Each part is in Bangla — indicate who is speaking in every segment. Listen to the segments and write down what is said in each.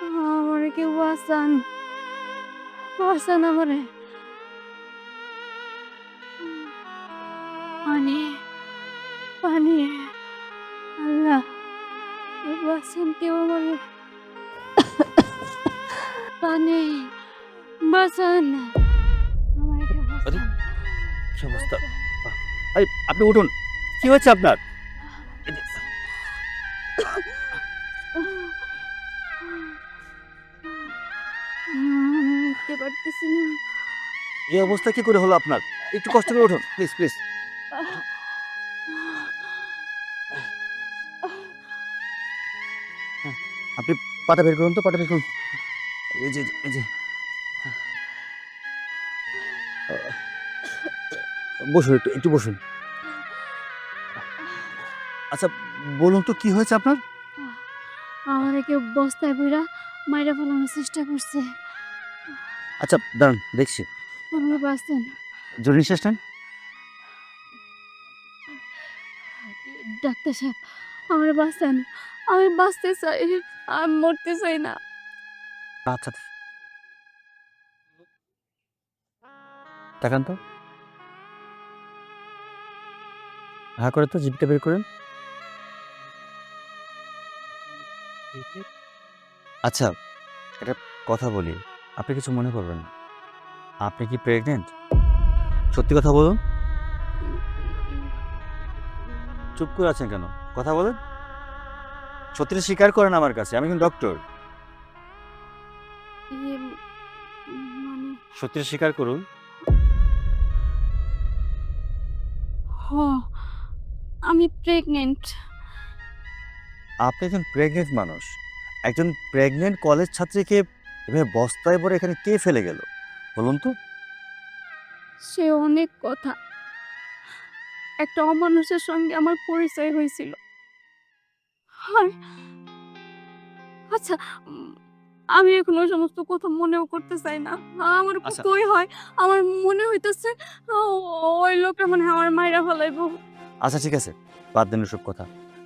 Speaker 1: আমারে কেউ বাঁচান, বাঁচান আমারে। পানি, পানি, আল্লাহ বাঁচান কেউ আমারে। পানি, বাঁচান, আমারে কেউ
Speaker 2: আরে
Speaker 1: বাঁচান।
Speaker 2: কি অবস্থা! আরে আপনি উঠুন, কি হয়েছে আপনার? এই যে,
Speaker 1: উঠতে পারতেছি না।
Speaker 2: এই অবস্থা কি করে হলো আপনার? একটু কষ্ট করে উঠুন, প্লিজ প্লিজ। হ্যাঁ, আপনি পাটা বের করুন তো, পাটা বের করুন। এই যে এই যে আহ, বসুন, একটু একটু বসুন। আচ্ছা, বলুন তো কি হয়েছে আপনার?
Speaker 1: আমারে কেউ বস্তায় বইরা মাইরা ফেলানোর চেষ্টা করছে।
Speaker 2: আচ্ছা দাঁড়ান, দেখছি।
Speaker 1: আমারে বাঁচান,
Speaker 2: জোরে নিঃশ্বাস নেন।
Speaker 1: ডাক্তার সাহেব, আমারে বাঁচান। আমি বাঁচতে চাই, আমি মরতে চাই না।
Speaker 2: আচ্ছা, তাকান তো, হা করে তো জিভটা বের করেন। আচ্ছা, একটা কথা বলি, আপনি কিছু মনে করবেন না। আপনি কি প্রেগনেন্ট? সত্যি কথা বলুন। চুপ করে আছেন কেন? কথা বলেন। সত্যিটা স্বীকার করেন আমার কাছে, আমি কিন্তু ডক্টর।
Speaker 1: ইয়ে, মানে
Speaker 2: সত্যিটা স্বীকার করুন।
Speaker 1: হ, আমি প্রেগনেন্ট।
Speaker 2: আপনি একজন প্রেগনেন্ট মানুষ, একজন প্রেগনেন্ট কলেজ ছাত্রীকে এভাবে বস্তায় ভরে এখানে কে ফেলে গেল বলুন তো?
Speaker 1: সে অনেক কথা, একটা অমানুষের সঙ্গে আমার পরিচয় হয়েছিল। আর আচ্ছা, আমি এখন ওই সমস্ত কথা মনেও করতে চাই না। আমার
Speaker 2: আচ্ছা
Speaker 1: কই হয়, আমার মনে হইতেছে ওই লোকটা মানে আমার মাইরা ফেলাইবো।
Speaker 2: আচ্ছা, ঠিক আছে, বাদ দেন ওসব কথা।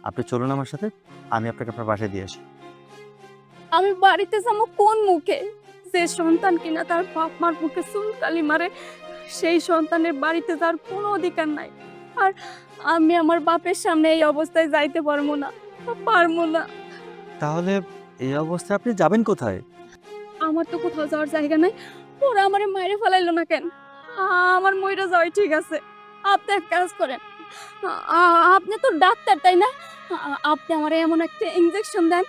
Speaker 2: আপনি চলুন আমার সাথে, আমি আপনাকে আপনার বাসায় দিয়ে আসি।
Speaker 1: আমি বাড়িতে যাবো কোন মুখে? যে সন্তান কিনা তার বাপ মার মুখে চুনকালি মারে, সেই সন্তানের বাড়িতে যাওয়ার কোনো অধিকার নাই। আর আমি আমার বাপের সামনে এই অবস্থায় যাইতে পারবো না, পারবো না।
Speaker 2: তাহলে এই অবস্থায় আপনি যাবেন কোথায়?
Speaker 1: আমার তো কোথাও যাওয়ার জায়গা নাই। ওরা আমারে মাইরে ফেলাইলো না কেন? আমার মইরা যাওয়াই ঠিক আছে। আপনি এক কাজ করেন। আপনি তো ডাক্তার, তাই না? আপনি আমারে এমন একটা ইনজেকশন দেন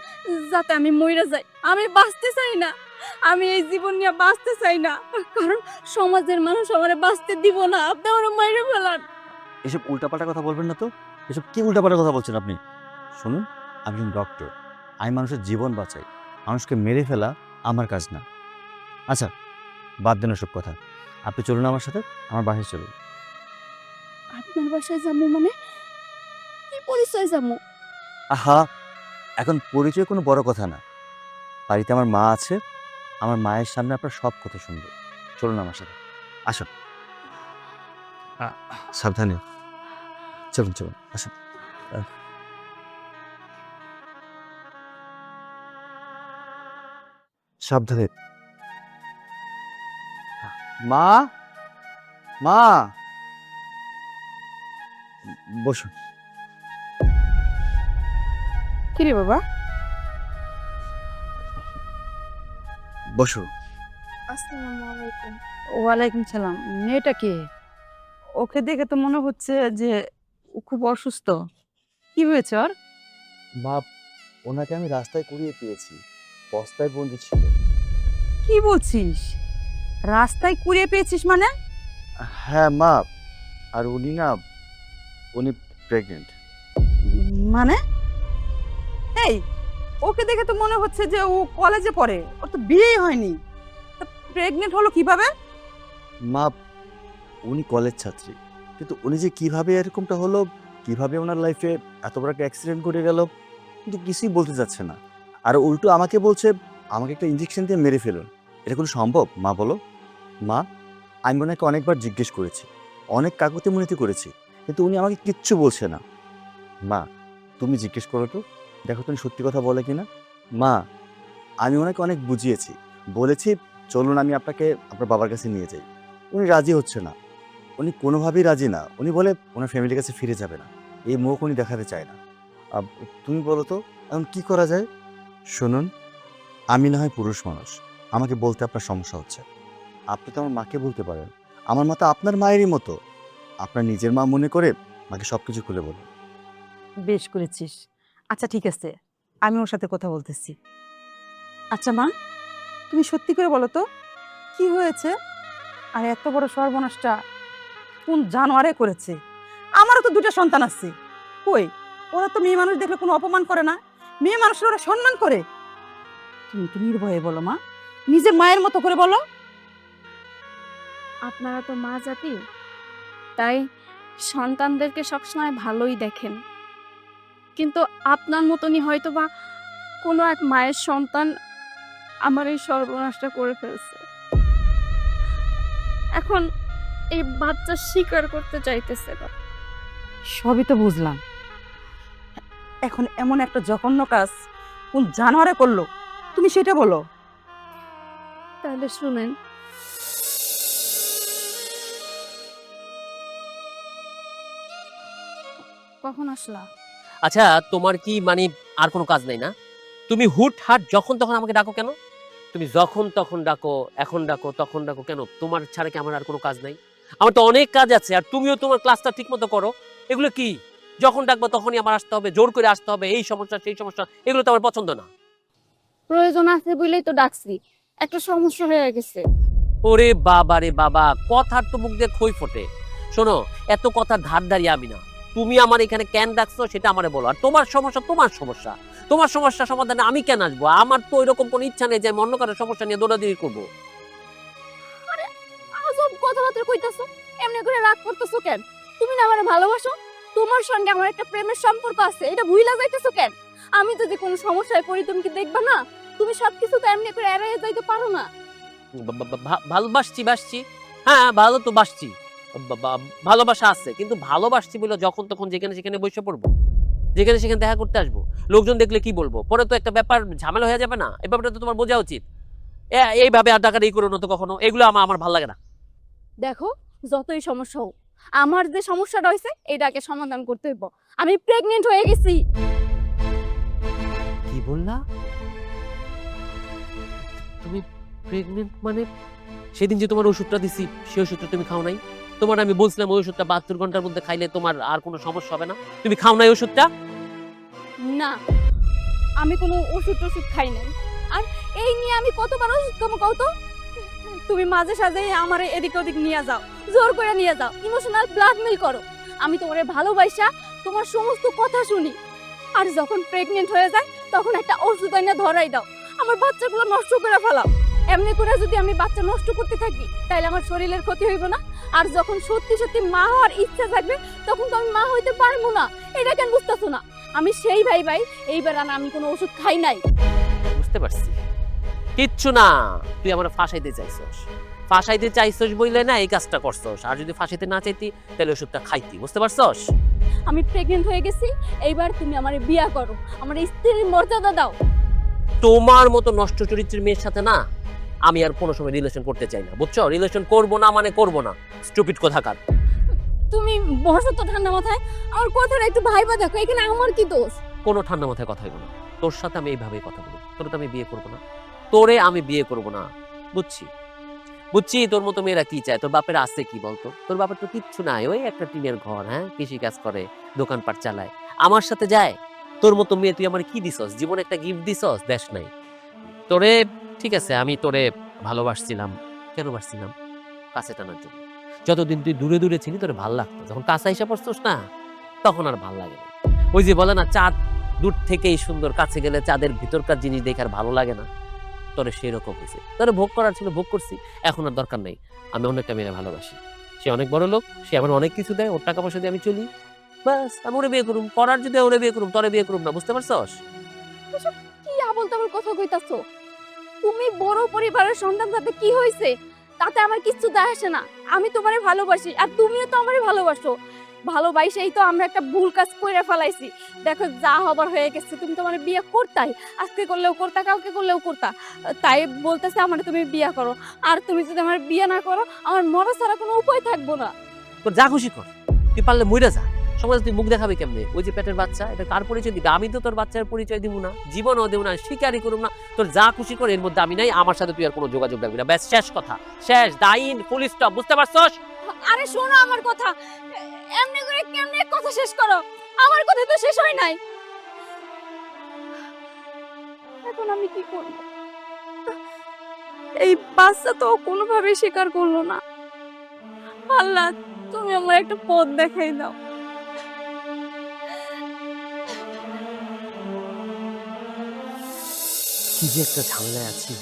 Speaker 1: যাতে আমি মইরা যাই। আমি বাঁচতে চাই না। আমি এই জীবন নিয়ে বাঁচতে চাই না। কারণ সমাজের মানুষ আমারে বাঁচতে দিব না। আপনি আমারে মাইরে ফেলান।
Speaker 2: এসব উল্টাপাল্টা কথা বলবেন না তো। এসব কি উল্টাপাল্টা কথা বলছেন আপনি? শুনুন, আমি একজন ডক্টর, আমি মানুষের জীবন বাঁচাই। মানুষকে মেরে ফেলা আমার কাজ না। আচ্ছা, বাদ দেন ওসব কথা। আপনি চলুন আমার সাথে, আমার বাসায় চলুন।
Speaker 1: আপনার বাসায় যাবো মানে? কি পরিচয় যাবো?
Speaker 2: আহা, এখন পরিচয় কোনো বড় কথা না। বাড়িতে আমার মা আছে, আমার মায়ের সামনে আপনার সব কথা শুনবো। চলুন আমার সাথে, আসুন। সাবধানে, চলুন চলুন, আসুন। আহ, সাবধানে। মা, মা, বসুন।
Speaker 3: কি রে বাবা?
Speaker 2: বসো।
Speaker 1: আসসালামু আলাইকুম।
Speaker 3: ওয়ালাইকুম সালাম। মেয়েটা কে? ওকে দেখে তো মনে হচ্ছে যে ও খুব অসুস্থ। কি হয়েছে ওর?
Speaker 2: মা, ওনাকে আমি রাস্তায় কুড়িয়ে পেয়েছি, বস্তায় বন্দি ছিল।
Speaker 3: কি বলছিস? রাস্তায় কুড়িয়ে পেয়েছিস মানে?
Speaker 2: হ্যাঁ মা, আর উনি না, উনি প্রেগনেন্ট।
Speaker 3: মানে এই, ওকে দেখে তো মনে হচ্ছে যে ও কলেজে পড়ে, ওর তো বিয়েই হয়নি। প্রেগনেন্ট হলো কিভাবে?
Speaker 2: মা, উনি কলেজ ছাত্রী, কিন্তু উনি যে কিভাবে এরকমটা হলো, কিভাবে ওনার লাইফে এত বড় একটা অ্যাক্সিডেন্ট ঘটে গেল, কিন্তু কিছুই বলতে যাচ্ছে না। আর উল্টো আমাকে বলছে আমাকে একটা ইঞ্জেকশন দিয়ে মেরে ফেলুন। এটা কোনো সম্ভব মা, বলো? মা, আমি ওনাকে অনেকবার জিজ্ঞেস করেছি, অনেক কাকুতি মিনতি করেছি, কিন্তু উনি আমাকে কিচ্ছু বলছে না। মা, তুমি জিজ্ঞেস করো তো, দেখো তুমি সত্যি কথা বলে কিনা। মা, আমি ওনাকে অনেক বুঝিয়েছি, বলেছি চলুন আমি আপনাকে আপনার বাবার কাছে নিয়ে যাই। উনি রাজি হচ্ছে না, উনি কোনোভাবেই রাজি না। উনি বলে ওনার ফ্যামিলির কাছে ফিরে যাবে না, এই মুখ উনি দেখাতে চায় না। তুমি বলো তো এখন কি করা যায়? শুনুন, আমি না হয় পুরুষ মানুষ, আমাকে বলতে আপনার সমস্যা হচ্ছে। আপনি তো আমার মাকে বলতে পারেন, আমার মা তো আপনার মায়েরই মতো। আপনার নিজের মা মনে করে মাকে সব কিছু খুলে বলুন।
Speaker 3: বেশ করেছিস। আচ্ছা ঠিক আছে, আমি ওর সাথে কথা বলতেছি। আচ্ছা মা, তুমি সত্যি করে বলো তো কি হয়েছে? আর এত বড় সর্বনাশটা কোন জানোয়ারে করেছে? আমারও তো দুটো সন্তান আছে, কই ওরা তো মেয়ে মানুষ দেখলে কোনো অপমান করে না, মেয়ে মানুষের ওরা সম্মান করে। তুমি একটু নির্ভয়ে বলো মা, নিজের মায়ের মতো করে বলো।
Speaker 1: আপনারা তো মা জাতি, তাই সন্তানদেরকে সবসময় ভালোই দেখেন। কিন্তু আপনার মতনই হয়তো বা কোনো এক মায়ের সন্তান আমার এই সর্বনাশটা করে ফেলছে। এখন এই বাচ্চা স্বীকার করতে চাইতেছে না।
Speaker 3: সবই তো বুঝলাম, এখন এমন একটা জঘন্য কাজ কোন জানোয়ারে করলো তুমি সেটা বলো।
Speaker 1: তাহলে শুনেন, কখন আসলা?
Speaker 4: আচ্ছা, তোমার কি মানে আর কোনো কাজ নাই না? তুমি হুটহাট যখন তখন আমাকে ডাকো কেন? তুমি যখন তখন ডাকো, এখন ডাকো, তখন ডাকো কেন? তোমার ছাড়া কি আমার আর কোনো কাজ নাই? আমার তো অনেক কাজ আছে, আর তুমিও তোমার ক্লাসটা ঠিকমতো করো। এগুলো কি? যখন ডাকবো তখনই আমার আসতে হবে, জোর করে আসতে হবে, এই সমস্যা সেই সমস্যা, এগুলো তো আমার পছন্দ না।
Speaker 1: প্রয়োজন আছে বলেই তো ডাকছি, একটা সমস্যা হয়ে গেছে।
Speaker 4: ওরে বাবা রে বাবা, কথার তো মুখ দিয়ে খই ফোটে। শোনো, এত কথার ধার ধারি আমি না। তুমি আমার এখানে কেন ডাকছো সেটা আমারে বলো। আর তোমার সমস্যা তোমার সমস্যা, তোমার সমস্যা সমাধানে আমি কেন আসবো? আমার তো ওইরকম কোনো ইচ্ছা নেই যে আমি অন্য কারোর সমস্যা নিয়ে দৌড়াদৌড়ি করবো।
Speaker 1: আজব কথাবার্তা কইতাছো, এমনি করে রাগ করতেছো কেন? তুমি না আমারে ভালোবাসো, তোমার সঙ্গে আমার একটা প্রেমের সম্পর্ক আছে, এটা ভুইলা যাইতেছো কেন? আমি যদি কোনো সমস্যায় পড়ি তুমি কি দেখবা না? তুমি সবকিছু তো এমনি করে এড়াইয়া যাইতে পারো না।
Speaker 4: ভালোবাসছি বাসছি, হ্যাঁ ভালো তো বাসছি, ভালোবাসা আছে, কিন্তু ভালোবাসছি বলে যখন তখন যেখানে সেখানে বসে পড়বো, যেখানে সেখানে দেখা করতে আসবো, লোকজন দেখলে কি বলবো, পরে তো একটা ব্যাপার ঝামেলা হয়ে যাবে না? এই ব্যাপারটা তো তোমার বোঝা উচিত। এইভাবে আর টাকা এই করো না তো কখনো, এগুলো আমার ভালো লাগে না।
Speaker 1: দেখো, যতই সমস্যা হোক, আমার যে সমস্যাটা হয়েছে এটাকে সমাধান করতে হইব। আমি প্রেগনেন্ট হয়ে গেছি।
Speaker 4: কি বললা? তুমি প্রেগনেন্ট মানে? সেদিন যে তোমার ওষুধটা দিছি সেই ওষুধটা তুমি খাও নাই? তোমার আমি বলছিলাম ওই ওষুধটা 72 ঘন্টার মধ্যে খাইলে তোমার আর কোনো সমস্যা হবে না। তুমি খাও নাই ওষুধটা?
Speaker 1: না, আমি কোনো ওষুধ টষুধ খাই নাই। আর এই নিয়ে আমি কতবার ওষুধ খাবো কও তো? তুমি মাঝে সাঝে আমার এদিক ওদিক নিয়ে যাও, জোর করে নিয়ে যাও, ইমোশনাল ব্ল্যাকমেল করো। আমি তোমারে ভালোবাসা তোমার সমস্ত কথা শুনি, আর যখন প্রেগনেন্ট হয়ে যায় তখন একটা ওষুধ এনে ধরাই দাও, আমার বাচ্চাগুলো নষ্ট করে ফেলাও। এমনি করে যদি আমি বাচ্চা নষ্ট করতে থাকি তাহলে আমার শরীরের ক্ষতি হইব না? আর যখন সত্যি সত্যি মা হওয়ার ইচ্ছা থাকবে তখন তো আমি মা হইতে পারবো না। এটা কেন বুঝতেছো না? আমি সেই ভাই এইবার আর আমি কোনো ওষুধ খাই নাই।
Speaker 4: বুঝতে পারছি, কিচ্ছু না। তুই আমার ফাঁসাইতে চাইছস, ফাঁসাইতে চাইছস বইলে না এই কাজটা করছস। আর যদি ফাঁসাইতে না চাইতি তাহলে ওষুধটা খাইতি, বুঝতে পারছস?
Speaker 1: আমি প্রেগনেন্ট হয়ে গেছি, এইবার তুমি আমারে বিয়া করো, আমার স্ত্রীর মর্যাদা দাও।
Speaker 4: তোমার মতো নষ্ট চরিত্রের মেয়ের সাথে না আমি আর কোনো সময় রিলেশন করতে চাই না, বুঝছো? রিলেশন করব না মানে করব না, স্টুপিড কোথাকার।
Speaker 1: তুমি বসো তো ঠান্ডা মাথায়, আমার কথাটা একটু ভাইবা দেখো, এখানে আমার কি দোষ?
Speaker 4: কোনো ঠান্ডা মাথায় কথা বলবো না, তোর সাথে আমি এইভাবেই কথা বলবো। তোরে তো আমি বিয়ে করবো না, তোরে আমি বিয়ে করবো না। বুঝছি বুঝছি তোর মতো মেয়েরা কি চায়। তোর বাপের আছে কি বলতো? তোর বাপের তো কিচ্ছু নাই, ওই একটা টিনের ঘর, হ্যাঁ, কৃষি কাজ করে, দোকানপাট চালায়, আমার সাথে যায়। তোর মতো মেয়ে তুই আমার কি দিছস? জীবনে একটা গিফট দিছস? দেশ নাই তোরে। ঠিক আছে, আমি তোরে ভালোবাসছিলাম। কেন বাসছিলাম? কাছে টানার জন্য। যতদিন তুই দূরে দূরে ছিলি তোরে ভাল লাগতো, যখন কাছে এসে পড়ছস না তখন আর ভাল লাগে না। ওই যে বলে না, চাঁদ দূর থেকেই সুন্দর, কাছে গেলে চাঁদের ভিতরকার জিনিস দেখে আর ভালো লাগে না। তোরে সেই রকম হয়েছে, তোরে ভোগ করার ছিল ভোগ করছি, এখন আর দরকার নেই। আমি অনেকটা মেয়ে ভালোবাসি, সে অনেক বড় লোক, সে আমার অনেক কিছু দেয়, ওর টাকা পয়সা দিয়ে আমি চলি, বাস আমি ওরে বিয়ে করুম। করার যদি ওরে বিয়ে করুম, তোরে বিয়ে করুম না, বুঝতে পারছস?
Speaker 1: এসব কি আবল তাবল কথা কইতাছো? তুমি বড় পরিবারের সন্তান, তাতে কি হয়েছে? তাতে আমার কিচ্ছু যায় আসে না। আমি তোমারে ভালোবাসি আর তুমিও তো আমারে ভালোবাসো। ভালোবাসাই তো আমরা একটা ভুল কাজ করে ফেলাইছি। দেখো যা হবার হয়ে গেছে, তুমি তো আমার বিয়ে করতাই, আজকে করলেও করতা, কালকে করলেও করতা। তাই বলতেছে আমার তুমি বিয়ে করো। আর তুমি যদি আমার বিয়ে না করো, আমার মরা ছাড়া কোনো উপায় থাকবো না।
Speaker 4: তোর যা খুশি কর, তুই পারলে মইরা যা। সমাজে তুই মুখ দেখাবি কেমনে? ওই যে পেটের বাচ্চা, এটা কার পরিচয় দিবি? আমি তো তোর বাচ্চার পরিচয় দিব না, জীবনও দেব না, স্বীকারই করব না। তোর যা খুশি কর, এর মধ্যে আমি নাই। আমার সাথে তুই আর কোনো যোগাযোগ রাখবি না। ব্যাস, শেষ কথা, শেষ, দাইন, ফুল স্টপ। বুঝতে পারছস?
Speaker 1: আরে শোনো আমার কথা, এমনি করে কেমনে কথা শেষ করো? আমার কথা তো শেষ হয় নাই। এখন আমি কি করব? এই বাচ্চা তো কোনোভাবে স্বীকার করলো না। আল্লাহ, তুমি আমার একটা পথ দেখাই দাও।
Speaker 4: কি যে একটা ঝামেলায় আছি।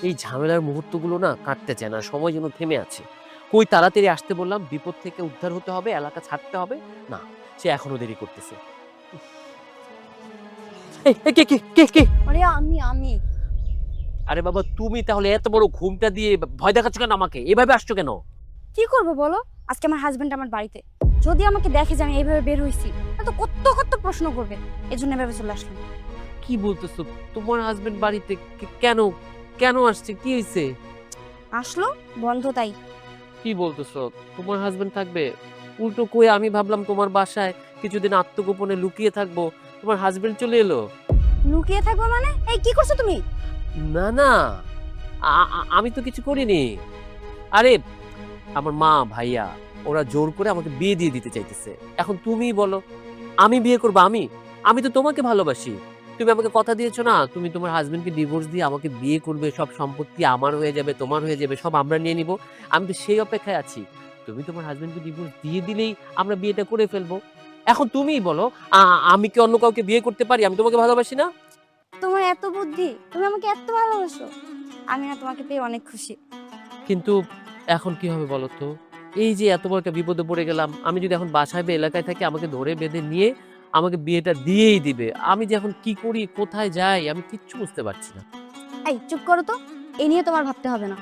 Speaker 4: এই ঝামেলার মুহূর্তগুলো না কাটতে চায় না, সময় যেন থেমে আছে। কই তাড়াতাড়ি আসতে বললাম, বিপদ থেকে উদ্ধার হতে হবে, এলাকা ছাড়তে হবে, না, সে এখনো দেরি করতেছে। এই, এই, কে কে কে কে?
Speaker 1: আরে আমি
Speaker 4: আরে বাবা, তুমি তাহলে এত বড় ঘুমটা দিয়ে ভয় দেখাচ্ছ কেন আমাকে? এভাবে আসছো কেন?
Speaker 1: কি করবো বলো? আজকে আমার হাজবেন্ড আমার বাড়িতে, যদি আমাকে দেখে যে আমি এইভাবে বের হইছি, তো কত কত প্রশ্ন করবে। এজন্য এভাবে চলে আসলাম।
Speaker 4: কি বলতেছো? তোমার হাজবেন্ড বাড়িতে কেন? কেন আসছে? কি হয়েছে?
Speaker 1: আসলো বন্ধ তাই।
Speaker 4: কি বলতেছো? তোমার হাজবেন্ড থাকবে? উল্টো কই আমি ভাবলাম তোমার বাসায় কিছুদিন আত্মগোপনে লুকিয়ে থাকবো, তোমার হাজবেন্ড চলে এলো।
Speaker 1: লুকিয়ে থাকবো মানে? এই কি করছো তুমি?
Speaker 4: না না, আমি তো কিছু করিনি। আরে আমার মা ভাইয়া ওরা জোর করে আমাকে বিয়ে দিয়ে দিতে চাইতেছে। এখন তুমি বলো, আমি বিয়ে করবো? আমি তো তোমাকে ভালোবাসি। তুমি আমাকে কথা দিয়েছো না, তুমি তোমার হাজবেন্ডকে ডিভোর্স দিয়ে আমাকে বিয়ে করবে, সব সম্পত্তি আমার হয়ে যাবে, তোমার হয়ে যাবে, সব আমরা নিয়ে নিব। আমি তো সেই অপেক্ষায় আছি। তুমি তোমার হাজবেন্ডকে ডিভোর্স দিয়ে দিলেই আমরা বিয়েটা করে ফেলবো। এখন তুমিই বলো, আমি কি অন্য কাউকে বিয়ে করতে পারি? আমি তোমাকে ভালোবাসি না?
Speaker 1: তোমার এত বুদ্ধি, তুমি আমাকে এত ভালোবাসো। আমি না তোমাকে পেয়ে অনেক খুশি।
Speaker 4: কিন্তু এখন কি হবে বলো তো? এই যে এত বড় একটা বিপদে পড়ে গেলাম, আমি যদি এখন বাসায় বা এলাকায় থাকি, আমাকে ধরে বেঁধে নিয়ে আমাকে বিয়েটা দিয়েই দিবে। আমি যে এখন কি করি, কোথায় যাই, আমি কিচ্ছু বুঝতে পারছি না।
Speaker 1: এই চুপ করো তো, এ নিয়ে তোমার ভাবতে হবে না।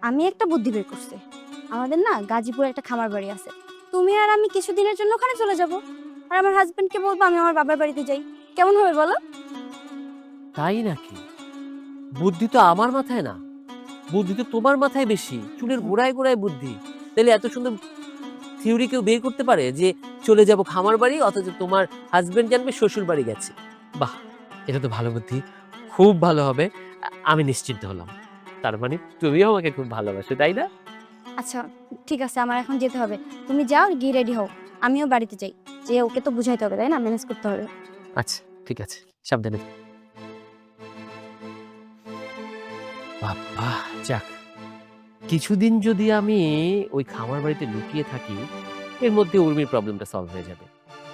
Speaker 1: আমি একটা বুদ্ধি বের করছি। আমাদের না গাজীপুরে একটা খামার বাড়ি আছে, তুমি আর আমি কিছুদিনের জন্য ওখানে চলে যাব। আর আমার হাজবেন্ডকে বলবো আমি আমার বাবার বাড়িতে যাই। কেমন হবে বলো?
Speaker 4: তাই নাকি? বুদ্ধি তো আমার মাথায় না, বুদ্ধি তো তোমার মাথায় বেশি। চুলের গোড়ায় গোড়ায় বুদ্ধি। তাহলে এত সুন্দর থিওরি কেউ বের করতে পারে যে চলে যাব খামার বাড়ি, অথচ তোমার হাজবেন্ড জানবে শ্বশুর বাড়ি গেছে? বাহ, এটা তো ভালো বুদ্ধি, খুব ভালো হবে। আমি নিশ্চিন্ত হলাম। তার মানে তুমিও আমাকে খুব ভালোবাসো, তাই না?
Speaker 1: আচ্ছা ঠিক আছে, আমার এখন যেতে হবে। তুমি যাও, গিয়ে রেডি হও। আমিও বাড়িতে যাই, যে ওকে তো বুঝাইতে হবে, তাই না? ম্যানেজ করতে হবে।
Speaker 4: আচ্ছা ঠিক আছে, সাবধানে। বাবা, যাক, কিছুদিন যদি আমি ওই খামার বাড়িতে লুকিয়ে থাকি, এর মধ্যে উর্মির প্রবলেমটা সলভ হয়ে যাবে।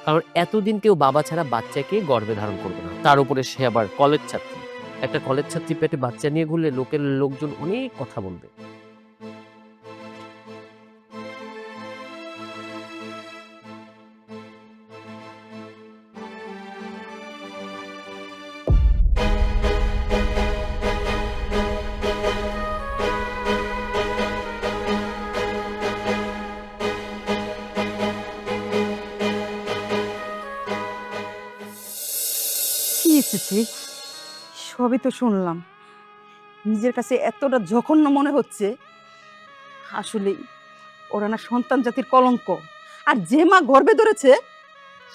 Speaker 4: কারণ এতদিন কেউ বাবা ছাড়া বাচ্চাকে গর্ভে ধারণ করবে না, তার উপরে সে আবার কলেজ ছাত্রী। একটা কলেজ ছাত্রী পেটে বাচ্চা নিয়ে ঘুরলে লোকজন অনেক কথা বলবে।
Speaker 3: কি এসেছে? সবই তো শুনলাম। নিজের কাছে এতটা জঘন্য মনে হচ্ছে। আসলেই ওরা না সন্তান জাতির কলঙ্ক। আর যে মা গর্ভে ধরেছে,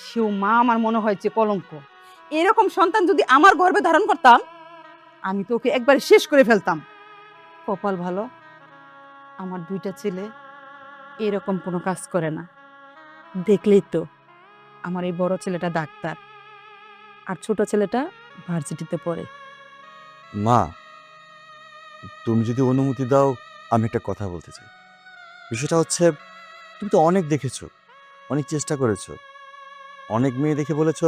Speaker 3: সেও মা আমার মনে হয় যে কলঙ্ক। এরকম সন্তান যদি আমার গর্ভে ধারণ করতাম, আমি তো ওকে একবারে শেষ করে ফেলতাম। কপাল ভালো, আমার দুইটা ছেলে এরকম কোনো কাজ করে না। দেখলেই তো, আমার এই বড় ছেলেটা ডাক্তার, আর ছোট ছেলেটা ভার্সিটিতে পড়ে।
Speaker 2: মা, তুমি যদি অনুমতি দাও, আমি একটা কথা বলতে চাই। বিষয়টা হচ্ছে, তুমি তো অনেক দেখেছো, অনেক চেষ্টা করেছো, অনেক মেয়ে দেখে বলেছো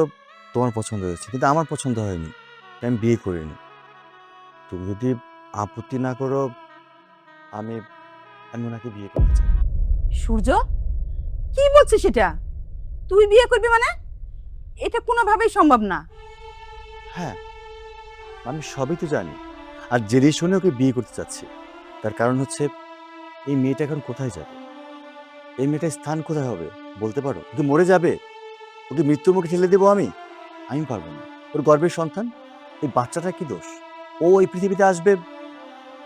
Speaker 2: তোমার পছন্দ হয়েছে, কিন্তু আমার পছন্দ হয়নি, তাই আমি বিয়ে করিনি। তুমি যদি আপত্তি না করো, আমি আমি ওনাকে বিয়ে করতে চাই।
Speaker 3: সূর্য, কি বলছিস সেটা? তুই বিয়ে করবি মানে? এটা কোনোভাবেই সম্ভব না।
Speaker 2: হ্যাঁ, আমি সবই তো জানি, আর জেনে শুনে ওকে বিয়ে করতে চাচ্ছি। তার কারণ হচ্ছে, এই মেয়েটা এখন কোথায় যাবে? এই মেয়েটার স্থান কোথায় হবে? বলতে পারো? ওকে মরে যাবে, ওকে মৃত্যুর মুখে ঠেলে দেবো আমি? আমি পারবো না। ওর গর্ভের সন্তান, এই বাচ্চাটা কি দোষ? ও এই পৃথিবীতে আসবে,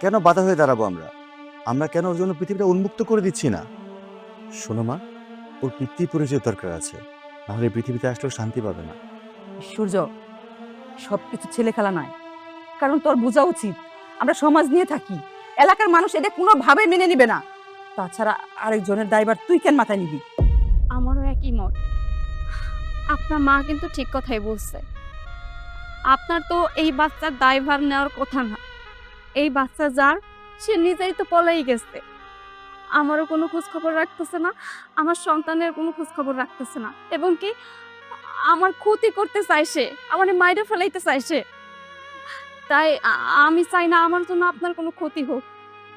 Speaker 2: কেন বাধা হয়ে দাঁড়াবো আমরা? আমরা কেন ওর জন্য পৃথিবীটা উন্মুক্ত করে দিচ্ছি না? শোনো মা, ওর পিতৃ পরিচয় দরকার আছে, নাহলে এই পৃথিবীতে আসলেও শান্তি পাবে না।
Speaker 3: সূর্য, সবকিছু ছেলে খেলা নয়। কারণ তোর বোঝা উচিত আমরা সমাজ নিয়ে থাকি, এলাকার মানুষ এটা কোনোভাবে মেনে নিবে না। তাছাড়া আরেকজনের দায়ভার তুই কেন মাথায় নিবি?
Speaker 1: আমারও একই মত। আপনার মা কিন্তু ঠিক কথাই বলছে। আপনার তো এই বাচ্চার দায়ভার নেওয়ার কথা না। এই বাচ্চা যার, সে নিজেই তো পলাই গেছে। আমারও কোনো খোঁজ খবর রাখতেছে না, আমার সন্তানের কোনো খোঁজ খবর রাখতেছে না, এবং কি আমার ক্ষতি করতে চাইছে, আমার মাইরে ফেলাইতে চাইছে। তাই আমি চাই না আমার জন্য আপনার কোনো ক্ষতি হোক।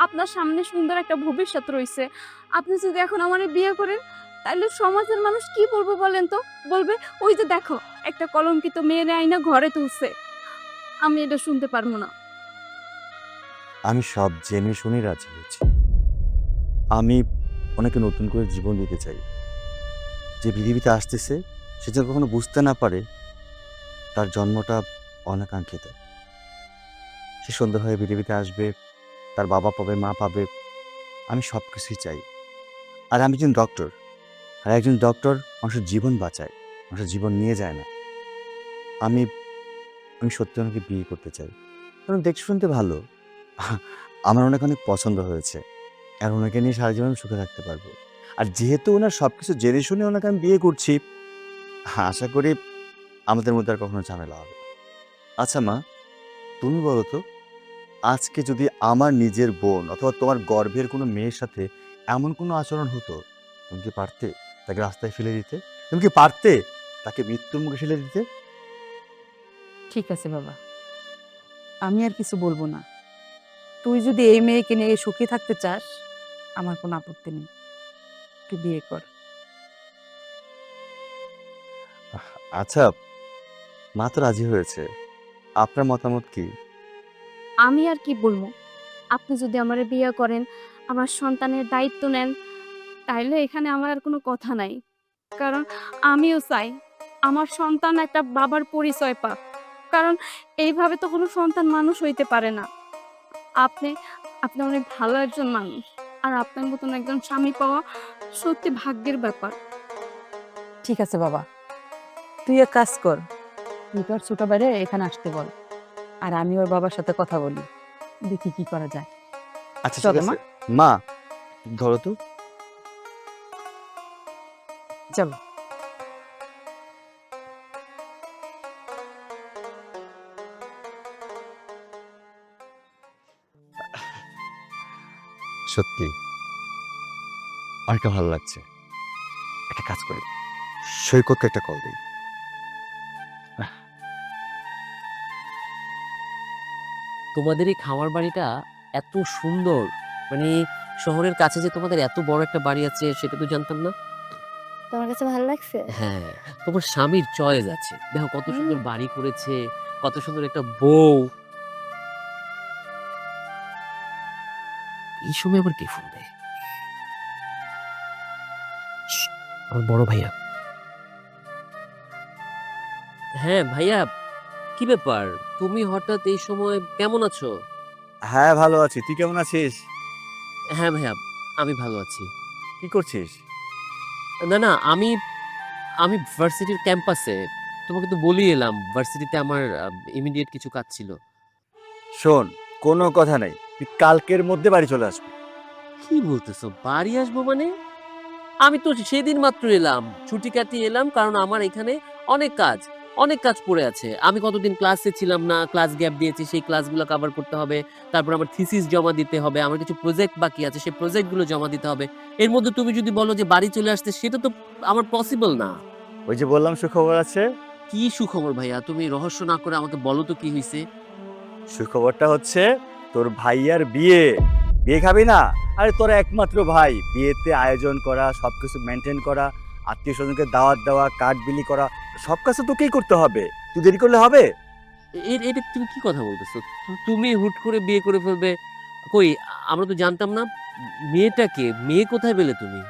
Speaker 1: আপনার সামনে সুন্দর একটা ভবিষ্যৎ রয়েছে। আপনি যদি এখন আমার বিয়ে করেন, তাহলে সমাজের মানুষ কি বলবো বলেন তো? বলবে ওই যে দেখো, একটা কলঙ্কিত মেয়ের আইনা ঘরে তুলছে। আমি এটা শুনতে পারবো না।
Speaker 2: আমি সব জেনে শুনে রাজি হয়েছি। আমি ওনাকে নতুন করে জীবন দিতে চাই। যে পৃথিবীতে আসতেছে, সে যেন কখনো বুঝতে না পারে তার জন্মটা অনাকাঙ্ক্ষিত। সে সুন্দর হয়ে পৃথিবীতে আসবে, তার বাবা পাবে, মা পাবে। আমি সব কিছুই চাই। আর আমি একজন ডক্টর, আর একজন ডক্টর মানুষের জীবন বাঁচায়, মানুষের জীবন নিয়ে যায় না। আমি আমি সত্যি ওনাকে বিয়ে করতে চাই, কারণ দেখতে শুনতে ভালো। আমার ওনাকে অনেক পছন্দ হয়েছে, আর ওনাকে নিয়ে সারা জীবন সুখে থাকতে পারবো। আর যেহেতু ওনার সব কিছু জেনে শুনে ওনাকে আমি বিয়ে করছি, আশা করি আমাদের মধ্যে আর কখনো ঝামেলা হবে না। আচ্ছা মা, তুমি বলো তো, আজকে যদি আমার নিজের বোন অথবা তোমার গর্ভের কোনো মেয়ের সাথে এমন কোনো আচরণ হতো, তুমি কি পারতে তাকে রাস্তায় ফেলে দিতে? তুমি কি পারতে তাকে মৃত্যুর মুখে ফেলে দিতে?
Speaker 3: ঠিক আছে বাবা, আমি আর কিছু বলবো না। তুই যদি এই মেয়েকে নিয়ে সুখী থাকতে চাস, আমার কোনো আপত্তি নেই। তুই বিয়ে কর।
Speaker 2: আচ্ছা, মা তো রাজি হয়েছে, আপনার মতামত কি?
Speaker 1: আমি আর কি বলবো? আপনি যদি আমার বিয়ে করেন, আমার সন্তানের দায়িত্ব নেন, তাইলে এখানে আমার আর কোনো কথা নাই। কারণ আমিও চাই আমার সন্তান একটা বাবার পরিচয় পাক। কারণ এইভাবে তো কোনো সন্তান মানুষ হইতে পারে না। আপনি আপনি অনেক ভালো একজন মানুষ, আর আপনার মতন একজন স্বামী পাওয়া সত্যি ভাগ্যের ব্যাপার।
Speaker 3: ঠিক আছে বাবা, তুই এক কাজ কর, তুই তোর ছোট বাইরে এখানে আসতে বল, আর আমি ওর বাবার সাথে কথা বলি, দেখি কি করা যায়।
Speaker 2: আচ্ছা ঠিক
Speaker 3: চলো,
Speaker 2: আছে
Speaker 3: মা।
Speaker 2: মা, ধরো তো।
Speaker 3: চলো।
Speaker 2: সত্যি অনেকটা ভালো লাগছে। একটা কাজ করি, সৈকতকে একটা কল দিই।
Speaker 4: তোমাদের এই খামার বাড়িটা এত সুন্দর, মানে শহরের কাছে যে তোমাদের এত বড় একটা বাড়ি আছে সেটা তো জানতাম না।
Speaker 1: তোমার কাছে ভালো লাগছে?
Speaker 4: হ্যাঁ, তোমার স্বামীর চয়েস আছে, দেখো কত সুন্দর বাড়ি করেছে, কত সুন্দর একটা বউ। এই সময় আবার কে ফোন দেয়? শ্শ্, আমার বড় ভাইয়া। হ্যাঁ ভাইয়া, কি ব্যাপার, তুমি হঠাৎ এই সময় কেমন আছো?
Speaker 2: হ্যাঁ ভালো আছি, তুই কেমন আছিস?
Speaker 4: হ্যাঁ ভাইয়া, আমি ভালো আছি।
Speaker 2: কি করছিস?
Speaker 4: না না, আমি আমি ভার্সিটির ক্যাম্পাসে, তোমাকে তো বলি এলাম, ভার্সিটিতে আমার ইমিডিয়েট কিছু কাজ ছিল।
Speaker 2: শোন, কোনো কথা নাই, তুই কালকের মধ্যে বাড়ি চলে আসবি।
Speaker 4: কি বলতেছো, বাড়ি আসবো মানে? আমি তো সেদিন মাত্র এলাম, ছুটি কাটিয়ে এলাম, কারণ আমার এখানে অনেক কাজ অনেক কাজ পড়ে আছে। আমি কতদিন ক্লাসে ছিলাম না, ক্লাস গ্যাপ দিয়েছি, সেই ক্লাসগুলো কভার করতে হবে। তারপর আমার থিসিস জমা দিতে হবে, আমার কিছু প্রজেক্ট বাকি আছে, সেই প্রজেক্টগুলো জমা দিতে হবে। এর মধ্যে তুমি যদি বলো যে বাড়ি চলে আসতে, সেটা তো আমার পসিবল না।
Speaker 2: ওই যে বললাম সুখবর আছে।
Speaker 4: কি সুখবর ভাইয়া, তুমি রহস্য না করে আমাকে বলো তো কি হয়েছে।
Speaker 2: সুখবরটা হচ্ছে তোর ভাইয়ার বিয়ে। বিয়ে খাবি না? আরে তোর একমাত্র ভাই, বিয়েতে আয়োজন করা, সবকিছু মেনটেন করা, আত্মীয় স্বজনকে দাওয়াত দেওয়া, কার্ড বিলি করা, সব কাজ তো তোকেই করতে হবে। তুই দেরি করলে হবে?
Speaker 4: এটা তুমি কি কথা বলতেছো? তুমি হুট করে বিয়ে করে ফেলবে? কই, আমরা তো জানতাম না। মেয়েটা কে? মেয়ে কোথায় পেলে তুমি?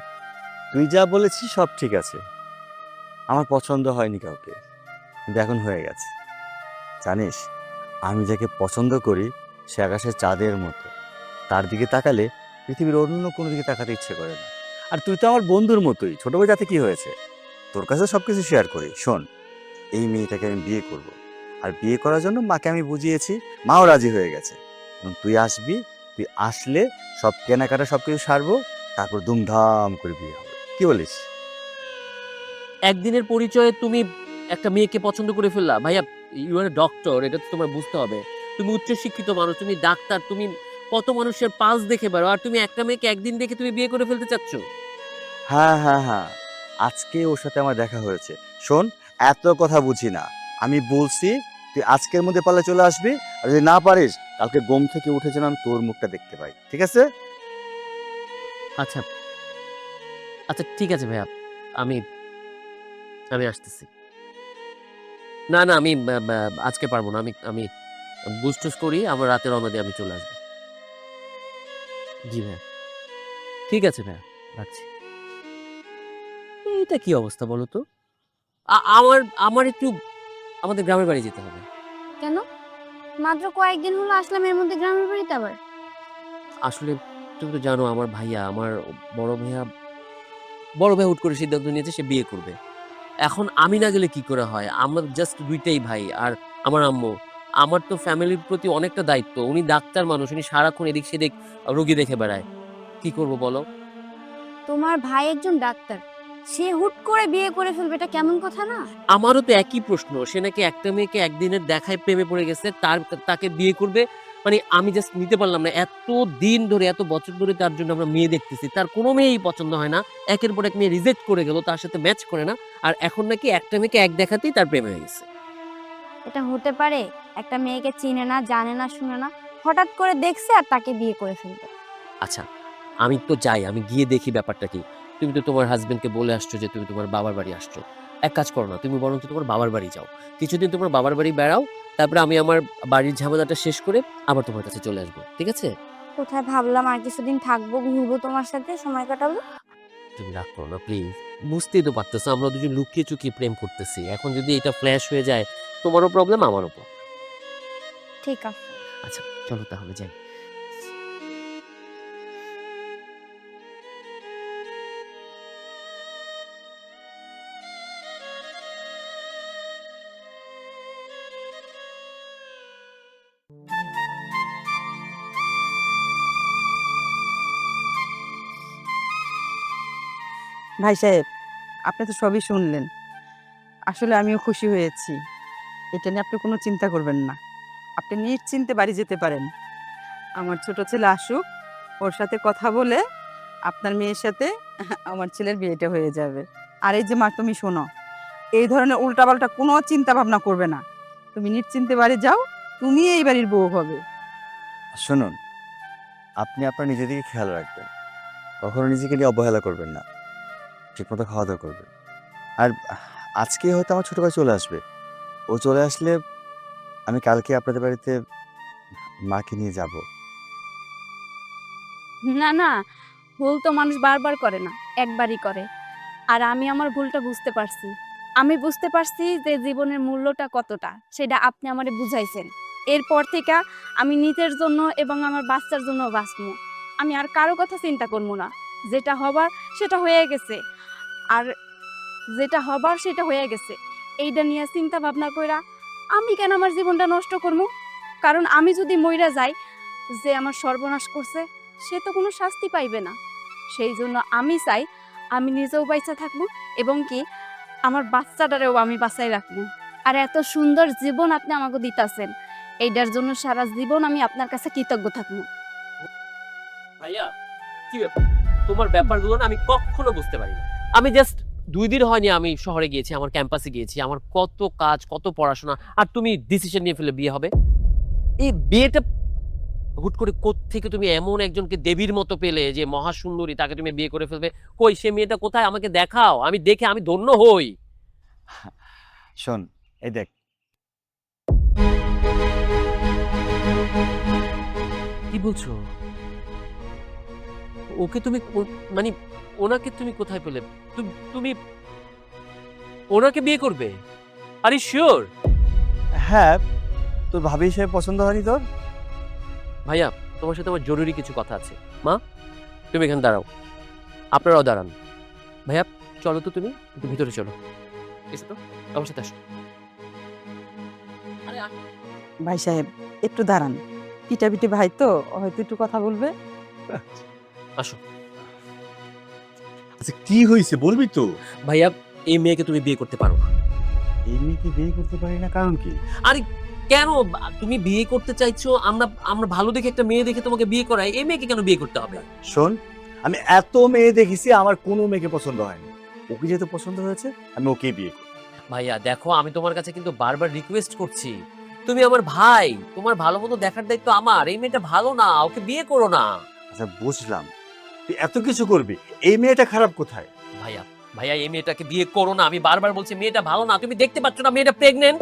Speaker 2: তুই যা বলেছিস সব ঠিক আছে, আমার পছন্দ হয়নি কাউকে, কিন্তু এখন হয়ে গেছে। জানিস, আমি যাকে পছন্দ করি সে আকাশের চাঁদের মতো, তার দিকে তাকালে পৃথিবীর অন্য কোনো দিকে তাকাতে ইচ্ছে করে না। আর তুই তো আমার বন্ধুর মতোই, ছোট ভাই, তাতে কি হয়েছে? তোর কাছে সব কিছু শেয়ার করি। শোন, এই মেয়েটাকে আমি বিয়ে করব, আর বিয়ে করার জন্য মাকে আমি বুঝিয়েছি, মাও রাজি হয়ে গেছে। এবং তুই আসবি, তুই আসলে সব কেনাকাটা সব কিছু সারবো, তারপর ধুমধাম করে বিয়ে হবে। কি বলিস?
Speaker 4: একদিনের পরিচয়ে তুমি একটা মেয়েকে পছন্দ করে ফেললা ভাইয়া। ইউ আর ডক্টর, এটা তো তোমার বুঝতে হবে। তুমি উচ্চ শিক্ষিত মানুষ, তুমি ডাক্তার, তুমি কত মানুষের পালস দেখে পারো, আর তুমি একটা মেয়েকে একদিন দেখে তুমি বিয়ে করে ফেলতে চাচ্ছ?
Speaker 2: হ্যাঁ হ্যাঁ হ্যাঁ, আজকে ওর সাথে আমার দেখা হয়েছে। শোন, এত কথা বুঝি না, আমি বলছি তুই আজকের মধ্যে পারলে চলে আসবি, আর যদি না পারিস কালকে ঘুম থেকে উঠে যেন আমি তোর মুখটা দেখতে পাই, ঠিক আছে?
Speaker 4: আচ্ছা আচ্ছা ঠিক আছে ভাইয়া, আমি আমি আসতেছি। না না, আমি আজকে পারবো না। আমি আমি বুস্টুস করি, আমার রাতে রওনা দিয়ে আমি চলে আসবো। জি ভাইয়া, ঠিক আছে ভাইয়া, রাখছি। এটা কি অবস্থা বলো তো? আমার আমার একটু আমাদের গ্রামের বাড়ি যেতে হবে।
Speaker 1: কেন? মাত্র কয়েকদিন হলো আসলাম, এর মধ্যে গ্রামের বাড়িতে আবার?
Speaker 4: আসলে তুমি তো জানো, আমার ভাইয়া, আমার বড় ভাইয়া বড় ভাই হুট করে সিদ্ধান্ত নিয়েছে সে বিয়ে করবে। এখন আমি না গেলে কি করে হয়? আমরা জাস্ট দুইটাই ভাই, আর আমার আম্মু। আমার তো ফ্যামিলির প্রতি অনেকটা দায়িত্ব। উনি ডাক্তার মানুষ, উনি সারাক্ষণ এদিক সেদিক রোগী দেখে বেড়ায়। কি করব বলো?
Speaker 1: তোমার ভাই একজন ডাক্তার, সে হুট করে বিয়ে করে ফেলবে, এটা কেমন কথা না?
Speaker 4: আমারও তো একই প্রশ্ন। সে নাকি একটা মেয়েকে একদিনের দেখায় প্রেমে পড়ে গেছে, তাকে বিয়ে করবে। মানে আমি জাস্ট নিতে পারলাম না। এত দিন ধরে, এত বছর ধরে তার জন্য আমরা মেয়ে দেখতেছি, তার কোনো মেয়েই পছন্দ হয় না। একের পর এক মেয়ে রিজেক্ট করে গেল, তার সাথে ম্যাচ করে না। আর এখন নাকি একটা মেয়েকে এক দেখাতেই তার প্রেম হয়ে গেছে।
Speaker 1: এটা হতে পারে? একটা মেয়েকে চিনে না, জানে না, শুনে না, হঠাৎ করে দেখছে আর তাকে বিয়ে করে ফেলবে।
Speaker 4: আচ্ছা, আমি তো যাই, আমি গিয়ে দেখি ব্যাপারটা কি। তুমি তো তোমার হাজবেন্ডকে বলে আসছো যে তুমি তোমার বাবার বাড়ি আসছো। এক কাজ করো না, তুমি বরঞ্চ তোমার বাবার বাড়ি যাও। কিছুদিন তোমার বাবার বাড়ি বেড়াও, তারপরে আমি আমার বাড়ির ঝামেলাটা শেষ করে আবার তোমার কাছে চলে আসবো, ঠিক আছে?
Speaker 1: কোথায় ভাবলাম আর কিছুদিন থাকবো, ঘুরবো, তোমার সাথে সময় কাটাবো।
Speaker 4: তুমি রাগ করো না প্লিজ। বুঝতেই তো পারতেছো আমরা দুজন লুকিয়ে চুকিয়ে প্রেম করতেছি। এখন যদি এটা ফ্ল্যাশ হয়ে যায়, তোমারও প্রবলেম, আমারও প্রবলেম।
Speaker 1: ঠিক আছে।
Speaker 4: আচ্ছা, চলো তাহলে যাই।
Speaker 3: ভাই সাহেব, আপনি তো সবই শুনলেন। আসলে আমিও খুশি হয়েছি। এটা নিয়ে আপনি কোনো চিন্তা করবেন না, আপনি নিশ্চিন্তে বাড়ি যেতে পারেন। আমার ছোট ছেলে আসুক, ওর সাথে কথা বলে আপনার মেয়ের সাথে আমার ছেলের বিয়েটা হয়ে যাবে। আর এই যে মা, তুমি শোনো, এই ধরনের উল্টাপাল্টা কোনো চিন্তা ভাবনা করবে না। তুমি নিশ্চিন্তে বাড়ি যাও, তুমি এই বাড়ির বউ হবে।
Speaker 2: শুনুন, আপনি আপনার নিজের দিকে খেয়াল রাখবেন, কখনো নিজেকে নিয়ে অবহেলা করবেন না, ঠিকমতো খাওয়া দাওয়া করবেন। আর আজকে হয়তো আমার ছোট ভাই চলে আসবে, ও চলে আসলে আমি কালকে আপনাদের বাড়িতে মাকে নিয়ে যাব।
Speaker 1: না না, ভুল তো মানুষ বারবার করে না, একবারই করে। আর আমি আমার ভুলটা বুঝতে পারছি। আমি বুঝতে পারছি যে জীবনের মূল্যটা কতটা, সেটা আপনি আমারে বুঝাইছেন। এরপর থেকে আমি নিজের জন্য এবং আমার বাচ্চার জন্য বাঁচবো। আমি আর কারো কথা চিন্তা করবো না। যেটা হবার সেটা হয়ে গেছে, আর যেটা হবার সেটা হয়ে গেছে। এইটা নিয়ে চিন্তা ভাবনা কইরা আমি কেন আমার জীবনটা নষ্ট করবো? কারণ আমি যদি মইরা যাই, যে আমার সর্বনাশ করছে সে তো কোনো শাস্তি পাইবে না। সেই জন্য আমি চাই আমি নিজেও বাইচা থাকবো, এবং কি আমার বাচ্চাটারেও আমি বাঁচাই রাখবো। আর এত সুন্দর জীবন আপনি আমাকে দিতাছেন, এইটার জন্য সারা জীবন আমি আপনার কাছে কৃতজ্ঞ থাকবো।
Speaker 4: ভাইয়া, কি ব্যাপার? তোমার ব্যাপারগুলো না আমি কখনো বুঝতে পারি না। আমি জাস্ট 2 দিন হয়নি আমি শহরে গিয়েছি, আমার ক্যাম্পাসে গিয়েছি, আমার কত কাজ, কত পড়াশোনা, আর তুমি ডিসিশন নিয়ে ফেলে বিয়ে হবে। এই বিয়েটা হুট করে কোত্থেকে তুমি এমন একজনকে দেবীর মতো পেলে যে মহাসুন্দরী, তাকে তুমি বিয়ে করে ফেলবে? কই সে মেয়েটা কোথায়? আমাকে দেখাও, আমি দেখে আমি ধন্য হই।
Speaker 2: শোন, এই দেখ,
Speaker 4: কি বলছো? ওকে তুমি মানে ওনাকে তুমি কোথায় পেলে? তুমি ওনাকে বিয়ে করবে? Are you sure?
Speaker 2: হ্যাঁ, তোর ভাবি হিসেবে পছন্দ হয়নি তোর?
Speaker 4: ভাইয়া তোমার সাথে আমার জরুরি কিছু কথা আছে। মা তুমি এখানে দাঁড়াও, আপনারাও দাঁড়ান। ভাইয়া চলো তো, তুমি একটু ভিতরে চলো, এসো তো আমার সাথে আসো। আরে
Speaker 3: ভাই সাহেব একটু দাঁড়ান, পিটাপিটি ভাই তো হয়তো একটু কথা বলবে।
Speaker 4: আসো।
Speaker 2: আচ্ছা কি হয়েছে বলবি তো?
Speaker 4: ভাইয়া এই মেয়েকে তুমি বিয়ে করতে পারো না।
Speaker 2: এই মেয়েকে বিয়ে করতে পারি না কারণ কি?
Speaker 4: আরে কেন তুমি বিয়ে করতে চাইছো? আমরা ভালো দেখে একটা মেয়ে দেখে তোমাকে বিয়ে করাই, এই মেয়েকে কেন বিয়ে করতে হবে?
Speaker 2: শোন, আমি এত মেয়ে দেখেছি, আমার কোনো মেয়েকে পছন্দ হয়নি। ওকে যেহেতু পছন্দ হয়েছে আমি ওকেই বিয়ে করব।
Speaker 4: ভাইয়া দেখো, আমি তোমার কাছে কিন্তু বারবার রিকোয়েস্ট করছি, তুমি আমার ভাই, তোমার ভালো মতো দেখার দায়িত্ব আমার। এই মেয়েটা ভালো না, ওকে বিয়ে করো না।
Speaker 2: আচ্ছা বুঝলাম, তুই এত কিছু করবি, এই মেয়েটা খারাপ কোথায়?
Speaker 4: ভাইয়া ভাইয়া এই মেয়েটাকে বিয়ে করো না, আমি বারবার বলছি মেয়েটা ভালো না। তুমি দেখতে পাচ্ছ না মেয়েটা প্রেগনেন্ট?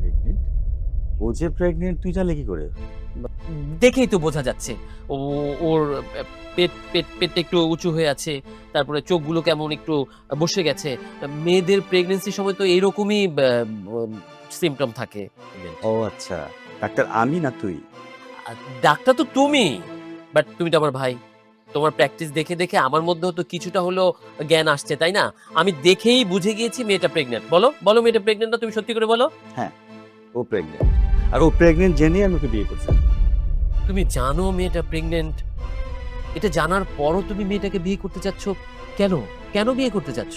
Speaker 2: প্রেগনেন্ট? ও যে প্রেগনেন্ট তুই জানলে কি করে?
Speaker 4: দেখেই তো বোঝা যাচ্ছে। ওর পেটটা একটু উঁচু হয়ে আছে, তারপরে চোখগুলো কেমন একটু বসে গেছে। মেয়েদের প্রেগন্যান্সির সময় তো এরকমই সিমটম থাকে।
Speaker 2: ও আচ্ছা, ডাক্তার আমি না তুই?
Speaker 4: আর ডাক্তার তো তুমি, বাট তুমি তো আমার ভাই। তোমার প্র্যাকটিস দেখে দেখে আমার মধ্যেও তো কিছুটা হলো জ্ঞান আসছে, তাই না? আমি দেখেই বুঝে গিয়েছি মেয়েটা প্রেগনেন্ট। বলো বলো মেয়েটা প্রেগনেন্ট না? তুমি সত্যি করে বলো।
Speaker 2: ও প্রেগনেন্ট, আর ও প্রেগনেন্ট জেনে আমি ওকে বিয়ে করছি।
Speaker 4: তুমি জানো মেয়েটা প্রেগনেন্ট, এটা জানার পরও তুমি মেয়েটাকে বিয়ে করতে চাচ্ছ কেন? কেন বিয়ে করতে চাচ্ছ?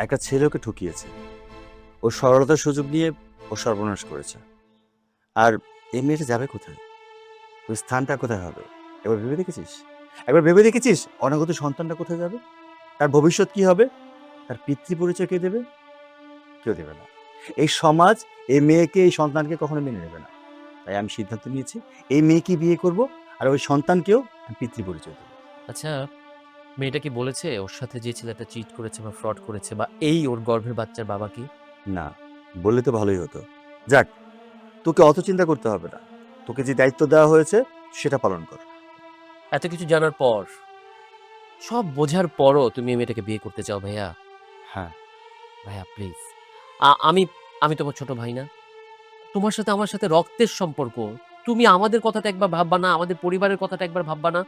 Speaker 2: একটা ছেলে ওকে ঠকিয়েছে, ও সরলতার সুযোগ নিয়ে ও সর্বনাশ করেছে। আর এই মেয়েটা যাবে কোথায়? ওই স্থানটা কোথায় হবে? একবার ভেবে দেখেছিস? একবার ভেবে দেখেছিস অনাগত সন্তানটা কোথায় যাবে? তার ভবিষ্যৎ কি হবে? তার পিতৃ পরিচয় কে দেবে? কেউ দেবে না। এই সমাজ এই মেয়েকে, এই সন্তানকে কখনো মেনে নেবে না। তাই আমি সিদ্ধান্ত নিয়েছি এই মেয়েকে বিয়ে করব, আর ওই সন্তানকেও আমি পিতৃ পরিচয় দেবো।
Speaker 4: আচ্ছা মেয়েটা কি বলেছে ওর সাথে যে ছেলেটা চিট করেছে বা ফ্রড করেছে বা এই ওর গর্ভের বাচ্চার বাবা কি?
Speaker 2: না, বললে তো ভালোই হতো। যাক, তোকে অত চিন্তা করতে হবে না। তোকে যে দায়িত্ব দেওয়া হয়েছে সেটা পালন কর।
Speaker 4: এত কিছু জানার পর, সব বোঝার পরও তুমি এই মেয়েটাকে বিয়ে করতে চাও ভাইয়া?
Speaker 2: হ্যাঁ।
Speaker 4: ভাইয়া প্লিজ, আমি আমি তোমার ছোট ভাই না? তোমার সাথে আমার সাথে রক্তের সম্পর্ক। তুমি আমাদের কথাটা একবার ভাববা না? আমাদের পরিবারের কথাটা একবার ভাববা না?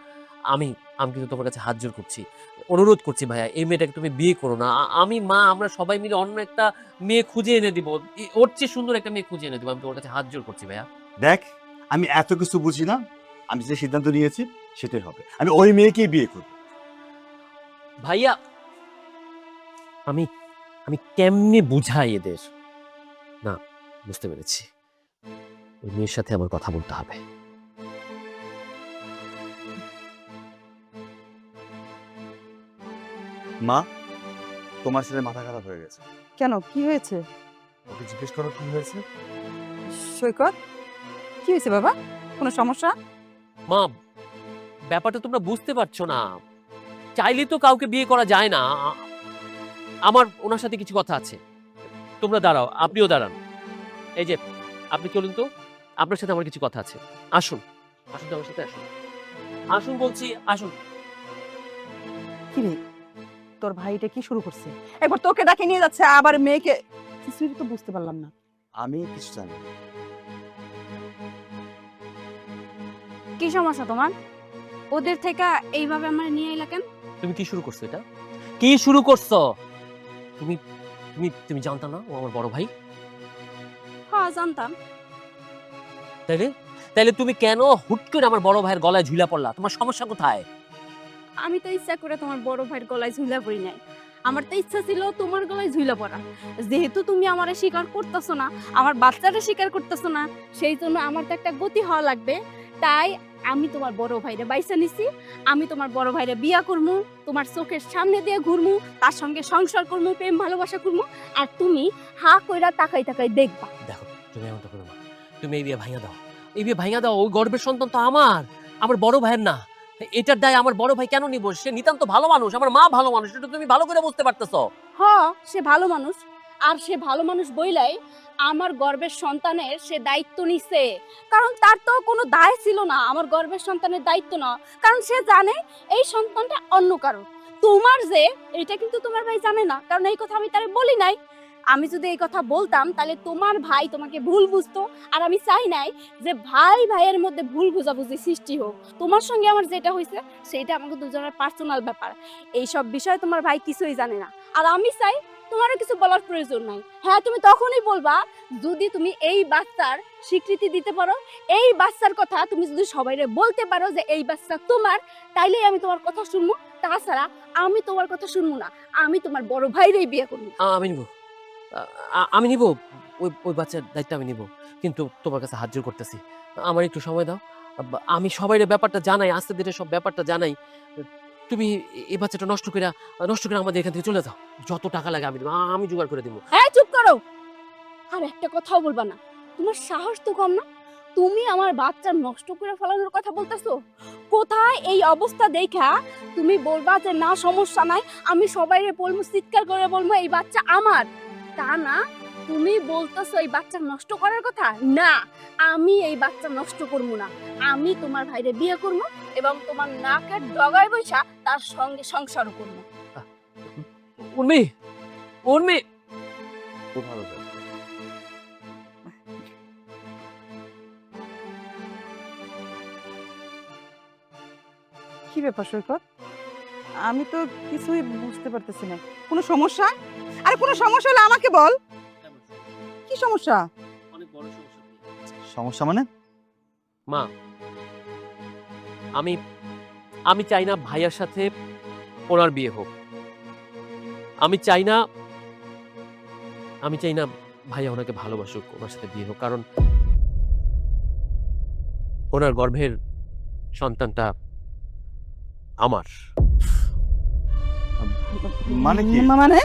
Speaker 4: আমি আমি কিন্তু তোমার কাছে হাত জোর করছি, অনুরোধ করছি ভাইয়া, এই মেয়েটাকে তুমি বিয়ে করো না। আমি মা আমরা সবাই মিলে অন্য একটা মেয়ে খুঁজে এনে দিব, ওর চেয়ে সুন্দর একটা মেয়ে খুঁজে এনে দিব। আমি তোমার কাছে হাত জোর করছি ভাইয়া।
Speaker 2: দেখ, আমি এত কিছু বুঝি না। আমি যে সিদ্ধান্ত নিয়েছি সেটাই হবে। আমি ওই মেয়েকেই বিয়ে করব।
Speaker 4: ভাইয়া আমি আমি কেমনে বুঝাই এদের? না, বুঝতে পেরেছি, ওই মেয়ের সাথে আমার কথা বলতে হবে।
Speaker 2: মা, তোমার ছেলে মাথা খারাপ হয়ে গেছে।
Speaker 3: কেন, কি হয়েছে?
Speaker 2: ওকে জিজ্ঞেস করো কি হয়েছে।
Speaker 3: সৈকত, কি হয়েছে বাবা? কোনো সমস্যা?
Speaker 4: মা ব্যাপারটা তোমরা বুঝতে পারছো না। চাইলে তো কাউকে বিয়ে করা যায় না। আমার ওনার সাথে কিছু কথা আছে। তোমরা দাঁড়াও, আপনিও দাঁড়ান। এই যে আপনি চলুন তো, আপনার সাথে আমার কিছু কথা আছে। আসুন আসুন তো আমার সাথে আসুন, আসুন বলছি, আসুন।
Speaker 3: কি রে, তোর ভাইটা কি শুরু করছে? একবার তোকে ডাকে নিয়ে যাচ্ছে, আবার মেয়েকে। কিছুই তো বুঝতে পারলাম না।
Speaker 2: আমি কিছু জানি না।
Speaker 1: কি সমস্যা তোমার? ওদের থেকে এইভাবে আমার নিয়ে এলা কেন?
Speaker 4: তুমি কি শুরু করছো? এটা কি শুরু করছো? তুমি তুমি তুমি জানতা না ও আমার বড় ভাই?
Speaker 1: হ্যাঁ জানতাম।
Speaker 4: তাইলে তাইলে তুমি কেন হুট করে আমার বড় ভাইয়ের গলায় ঝুলা পড়লা? তোমার সমস্যা কোথায়?
Speaker 1: আমি তো ইচ্ছা করে তোমার বড় ভাইয়ের গলায় ঝুলা পড়ি নাই। আমার তো ইচ্ছা ছিল তোমার গলায় ঝুলা পড়া। যেহেতু তুমি আমারে স্বীকার করতেছো না, আমার বাচ্চাটা স্বীকার করতেছো না, সেই জন্য আমার তো একটা গতি হওয়া লাগবে। তাই আমি তোমার বড় ভাইরে বাইসা নিছি। আমি তোমার বড় ভাইরে বিয়া করমু, তোমার চোখের সামনে দিয়ে ঘুরমু, তার সঙ্গে সংসার করমু, প্রেম ভালোবাসা করমু, আর তুমি হা কইরা তাকাই তাকাই দেখবা।
Speaker 4: দেখো তুমি এমনটা করো না, তুমি এই বিয়ে ভাঙা দাও, এই বিয়ে ভাঙা দাও। ওই গর্ভের সন্তান তো আমার বড় ভাইয়ের না। এটার দায় আমার বড় ভাই কেন নিব? সে নিতান্ত ভালো মানুষ, আমার মা ভালো মানুষ, এটা তুমি ভালো করে বুঝতে পারতেছো।
Speaker 1: হ, সে ভালো মানুষ। আর সে ভালো মানুষ বইলাই আমার গর্ভের সন্তানের সে দায়িত্ব নিছে। কারণ তার তো কোনো দায় ছিল না আমার গর্ভের সন্তানের দায়িত্ব না, কারণ সে জানে এই সন্তানটা অন্য কারো। তোমার যে এটা কিন্তু তোমার ভাই জানে না, কারণ এই কথা আমি তারে বলি নাই। আমি যদি এই কথা বলতাম তাহলে তোমার ভাই তোমাকে ভুল বুঝতো, আর আমি চাই নাই যে ভাই ভাইয়ের মধ্যে ভুল বোঝাবুঝি সৃষ্টি হোক। তোমার সঙ্গে আমার যেটা হয়েছে সেটা আমাকে দুজনের পার্সোনাল ব্যাপার, এইসব বিষয়ে তোমার ভাই কিছুই জানে না। আর আমি চাই তোমারও কিছু বলার প্রয়োজন নাই। হ্যাঁ, তুমি তখনই বলবা যদি তুমি এই বাচ্চার স্বীকৃতি দিতে পারো, এই বাচ্চার কথা তুমি যদি সবাইরে বলতে পারো যে এই বাচ্চা তোমার, তাইলেই আমি তোমার কথা শুনবো। তাছাড়া আমি তোমার কথা শুনবো না, আমি তোমার বড় ভাইরেই বিয়ে করবো।
Speaker 4: আমি নিব, আমি নিব, ওই ওই বাচ্চার দায়িত্ব আমি নিব, কিন্তু তোমার কাছে হাত জোর করতেছি, আমার একটু সময় দাও। আমি সবাই ব্যাপারটা জানাই, আস্তে ধীরে সব ব্যাপারটা জানাই। তুমি এই বাচ্চাটা নষ্ট করে আমাদের এখান থেকে চলে যাও। যত টাকা লাগে আমি দেবো, আমি জোগাড় করে দিব।
Speaker 1: হ্যাঁ, চুপ করো, আর একটা কথাও বলবা না। তোমার সাহস তো কম না, তুমি আমার বাচ্চা নষ্ট করে ফেলানোর কথা বলতেছো। কোথায় এই অবস্থা দেখা তুমি বলবা যে না সমস্যা নাই, আমি সবাইরে বলবো, চিৎকার করে বলবো এই বাচ্চা আমার? তা না, তুমি বলতেছো এই বাচ্চা নষ্ট করার কথা। না, আমি এই বাচ্চা নষ্ট করবো না, আমি তোমার ভাইরে বিয়ে করবো এবং তোমার নাকের ডগায় বৈশা তার সঙ্গে সংসারও করবো।
Speaker 4: উর্মি, উর্মি,
Speaker 2: খুব ভালো যায়।
Speaker 3: কি ব্যাপার সৈকত? আমি তো কিছুই বুঝতে পারতেছি না। কোনো সমস্যা? আরে কোনো সমস্যা হলে আমাকে বল। কি সমস্যা?
Speaker 4: অনেক বড় সমস্যা।
Speaker 2: সমস্যা মানে?
Speaker 4: মা, আমি আমি চাই না ভাইয়ার সাথে ওনার বিয়ে হোক। আমি চাই না ভাইয়া ওনাকে ভালোবাসুক, ওনার সাথে বিয়ে হোক, কারণ ওনার গর্ভের সন্তানটা আমার।
Speaker 2: মানে কি?
Speaker 3: মানে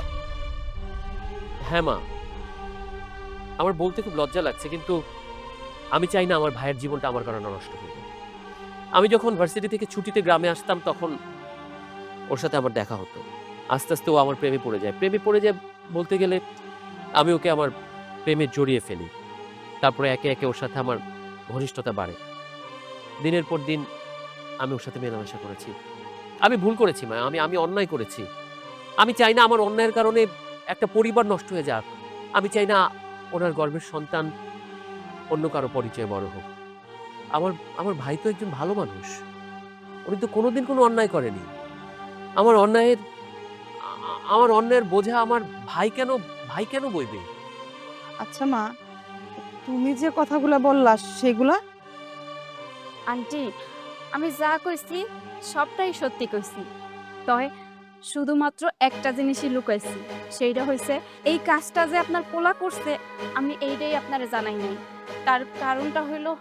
Speaker 4: হ্যাঁ মা, আমার বলতে খুব লজ্জা লাগছে, কিন্তু আমি চাই না আমার ভাইয়ের জীবনটা আমার কারণে নষ্ট হয়ে যাবে। আমি যখন ভার্সিটি থেকে ছুটিতে গ্রামে আসতাম তখন ওর সাথে আমার দেখা হতো। আস্তে আস্তে ও আমার প্রেমে পড়ে যায় বলতে গেলে আমি ওকে আমার প্রেমে জড়িয়ে ফেলি। তারপরে একে একে ওর সাথে আমার ঘনিষ্ঠতা বাড়ে। দিনের পর দিন আমি ওর সাথে মেলামেশা করেছি। আমি ভুল করেছি মা, আমি অন্যায় করেছি। আমি চাই না আমার অন্যায়ের কারণে একটা পরিবার নষ্ট হয়ে যাক। আমি চাই না ওনার গর্ভের সন্তান অন্য কারো পরিচয়ে বড় হোক। আমার ভাই তো একজন ভালো মানুষ, উনি তো কোনোদিন কোনো অন্যায় করেনি। আমার অন্যায়ের বোঝা আমার ভাই কেন বইবে?
Speaker 3: আচ্ছা মা, তুমি যে কথাগুলো বললা সেগুলা
Speaker 1: আন্টি, আমি যা কইছি সবটাই সত্যি কইছি, তবে শুধুমাত্র একটা জিনিসই লুকাইছি। সেইটা হইছে এই কাজটা যে আপনার পোলা করছে আমি এইটাই আপনারে জানাই নাই। তার কারণটা হইলো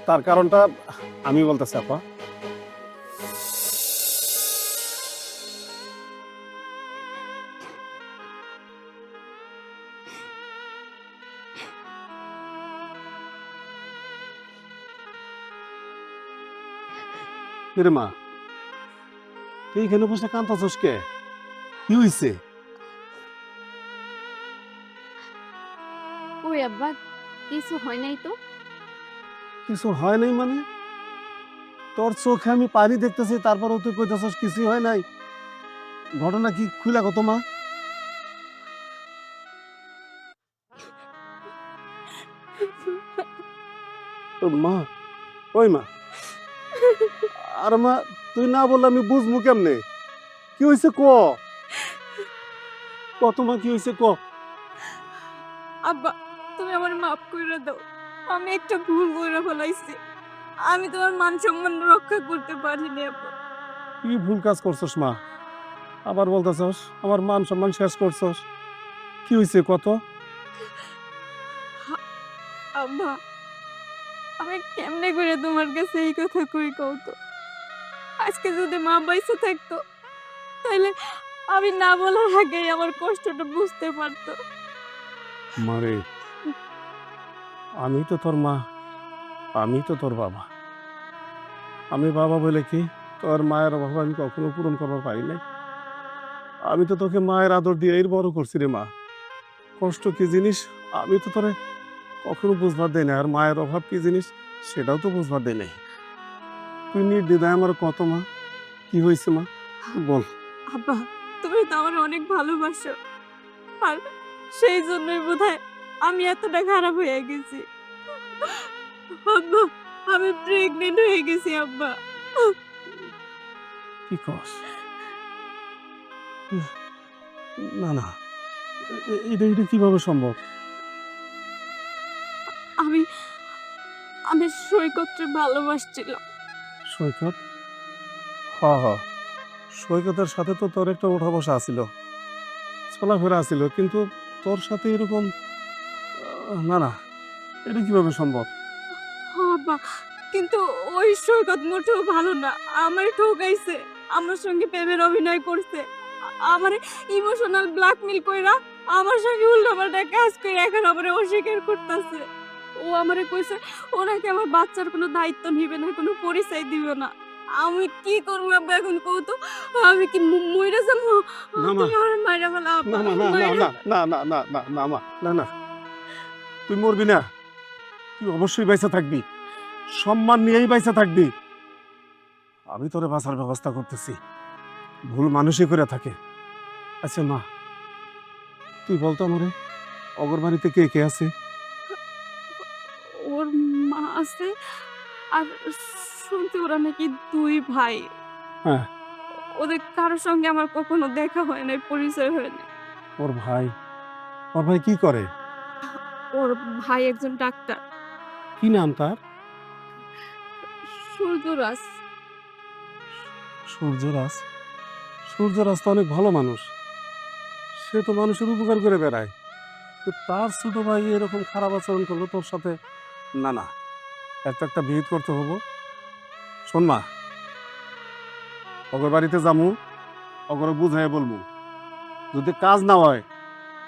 Speaker 5: তার কারণটা আমি বলতেছি আপা। মা, তুই এখানে বসে কাঁদতেছস কে? কি হইছে?
Speaker 1: ওই আব্বা, কিছু হয় নাই তো।
Speaker 5: কিছু হয় নাই মানে? তোর চোখে আমি পানি দেখতেছি, তারপরও তুই কইতেছস কিছুই হয় নাই। ঘটনা কি খুইলা কত মা? মা, ওই মা, আর মা তুই না বললে আমি বুঝবো কেমনে? কি হয়েছে ক? কত মা, কি হয়েছে ক?
Speaker 1: আব্বা, তুমি আমার মাফ করে দাও, আমি একটা ভুল করে ফেলাইছি। আমি তোমার মান সম্মান রক্ষা করতে পারিনি আব্বা।
Speaker 5: কি ভুল কাজ করছস মা? আবার বলতেছস আমার মান সম্মান শেষ করছস? কি হয়েছে কত?
Speaker 1: আব্বা, আমি কেমনে করে তোমার কাছে এই কথা কই কও তো? আজকে যদি মা বাইসে থাকতো তাহলে আমি না বলার আগেই আমার কষ্টটা বুঝতে পারতো।
Speaker 5: মারে, আমি তো তোর মা, আমি তো তোর বাবা। আমি বাবা বলে কি তোর মায়ের অভাব আমি কখনো পূরণ করতে পারি নাই? আমি তো তোকে মায়ের আদর দিয়ে এর বড় করছি রে মা। কষ্ট কি জিনিস আমি তো তোরে কখনো বুঝবার দেই না, আর মায়ের অভাব কি জিনিস সেটাও তো বুঝবার দেই নাই। তুই নির্দ্বিধায় আমার কত মা, কি হয়েছে মা বল।
Speaker 1: আব্বা, তুমি তো আমার অনেক ভালোবাসো, আর সেই জন্যই বোধহয় আমি এতটা খারাপ হয়ে গেছি। আব্বা, আমি প্রেগনেন্ট হয়ে গেছি আব্বা।
Speaker 5: কি কস? না না, এটা এটা কিভাবে সম্ভব?
Speaker 1: আমি আমি সৈকতকে ভালোবাসছিলাম।
Speaker 5: সৈকত? হ হ, সৈকতের সাথে তো তোর একটা ওঠা বসা আছিল, চলাফেরা আছিল, কিন্তু তোর সাথে এরকম না না, এটা কিভাবে সম্ভব?
Speaker 1: আব্বা, কিন্তু ওই সৈকত মোটেও ভালো না, আমার ঠকাইছে, আমার সঙ্গে প্রেমের অভিনয় করছে, আমার ইমোশনাল ব্ল্যাকমেল কইরা আমার সঙ্গে উল্টাপাল্টা কাজ করে এখন আমার অস্বীকার করতেছে। ও আমারে কইছে ও নাকি আমার বাচ্চার কোনো দায়িত্ব নিবে না, কোনো পরিচয় দিবে না। আমি কি করবো আব্বা এখন কও তো? আমি কি মইরা যাবো?
Speaker 5: না মা,
Speaker 1: তুমি আমার মাইরা ফেলা আব্বা,
Speaker 5: না না না না
Speaker 1: মাইরা।
Speaker 5: না না না না না না মা, না না, তুই মরবি না, তুই অবশ্যই বাইসা থাকবি, সম্মান নিয়েই বাইসা থাকবি। আমি তোরে বাঁচার ব্যবস্থা করতেছি, ভুল মানুষই করে থাকে। আচ্ছা মা, তুই বলতো আমারে অগর বাড়িতে কে কে আছে?
Speaker 1: ওর মা আছে, আর শুনতে ওরা নাকি 2 ভাই।
Speaker 5: হ্যাঁ।
Speaker 1: ওদের কারোর সঙ্গে আমার কখনো দেখা হয় নাই, পরিচয় হয় নাই।
Speaker 5: ওর ভাই, ওর ভাই কি করে?
Speaker 1: ওর ভাই একজন ডাক্তার,
Speaker 5: কি নাম তার?
Speaker 1: সূর্যরাজ।
Speaker 5: সূর্যরাজ? সূর্যরাজ তো অনেক ভালো মানুষ, সে তো মানুষের উপকার করে বেড়ায়, তো তার ছোট ভাই এরকম খারাপ আচরণ করলো তোর সাথে? না না, একটা বিহিত করতে হবো। শোন মা, অগর বাড়িতে যামু, অগরে বুঝাই বলবো, যদি কাজ না হয়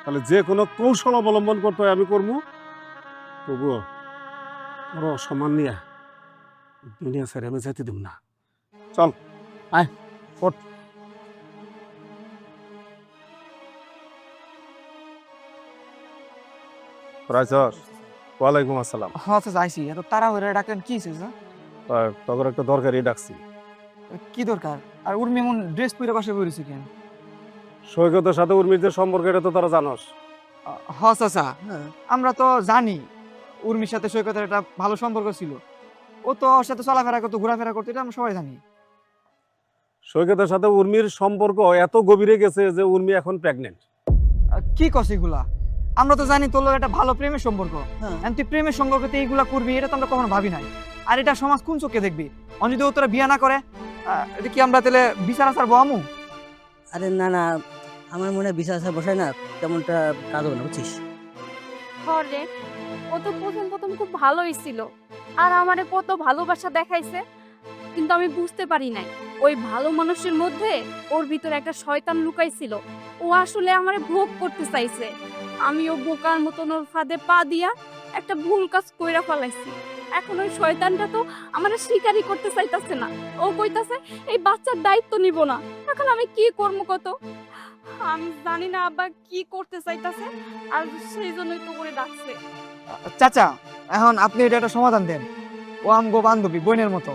Speaker 5: তাহলে যে কোনো কৌশল অবলম্বন করতে হয় আমি করবো। তবুও তোর অসম্মান নিয়ে দুনিয়া ছেড়ে আমি যেতে দিব না। চল আয়, ওঠ। রাইসস, ওয়ালাইকুম আসসালাম।
Speaker 6: হ্যাঁ তো যাইছি, এত তাড়াহুড়া ডাকেন কি হয়েছে?
Speaker 5: তোর একটা দরকারি ডাকছি।
Speaker 6: কি দরকার? আর উর্মি এমন ড্রেস পরে পাশে পড়েছে কেন?
Speaker 5: সৈকতের সাথে উর্মির যে সম্পর্ক এটা তো তোরা জানোস।
Speaker 6: হ্যাঁ চাচা, আমরা তো জানি উর্মির সাথে সৈকতের একটা ভালো সম্পর্ক ছিল, ও তো ওর সাথে চলাফেরা করতো, ঘোরাফেরা করতো, এটা আমরা সবাই জানি।
Speaker 5: সৈকতের সাথে উর্মির সম্পর্ক এত গভীরে গেছে যে উর্মি এখন প্রেগনেন্ট।
Speaker 6: কি কস এগুলা? আমরা তো জানি তোর লগে একটা ভালো প্রেমের সম্পর্ক,
Speaker 3: হ্যাঁ।
Speaker 6: আর তুই প্রেমের সম্পর্কতে এইগুলা করবি এটা তো আমরা কখনো ভাবি নাই। আর এটা সমাজ কোন চোখে দেখবি? অন যদি ও তোরা বিয়ে না করে, এটা কি আমরা তাহলে বিচার আচার বহামু?
Speaker 7: আরে না না, আমার মনে হয় বিশ্বাস বসায় না, তেমনটা কাজ হবে না, বুঝছিস?
Speaker 1: হরে, ও তো প্রথম প্রথম খুব ভালোই ছিল, আর আমারে কত ভালোবাসা দেখাইছে, কিন্তু আমি বুঝতে পারি নাই ওই ভালো মানুষের মধ্যে ওর ভিতরে একটা শয়তান লুকাইছিল। ও আসলে আমারে ভোগ করতে চাইছে, আমি ও বোকার মতন ওর ফাঁদে পা দিয়া একটা ভুল কাজ কইরা ফেলাইছি। এখন ওই শয়তানটা তো আমারে স্বীকারই করতে চাইতাছে না, ও কইতাছে এই বাচ্চার দায়িত্ব নিব না। এখন আমি কি করব কত? আমি জানি না আব্বা কি করতে চাইতাছে, আর সেই জন্যই তো করে ডাকছে।
Speaker 6: চাচা, এখন আপনি এটা একটা সমাধান দেন। ও আমগো বান্ধবী বোনের মতো,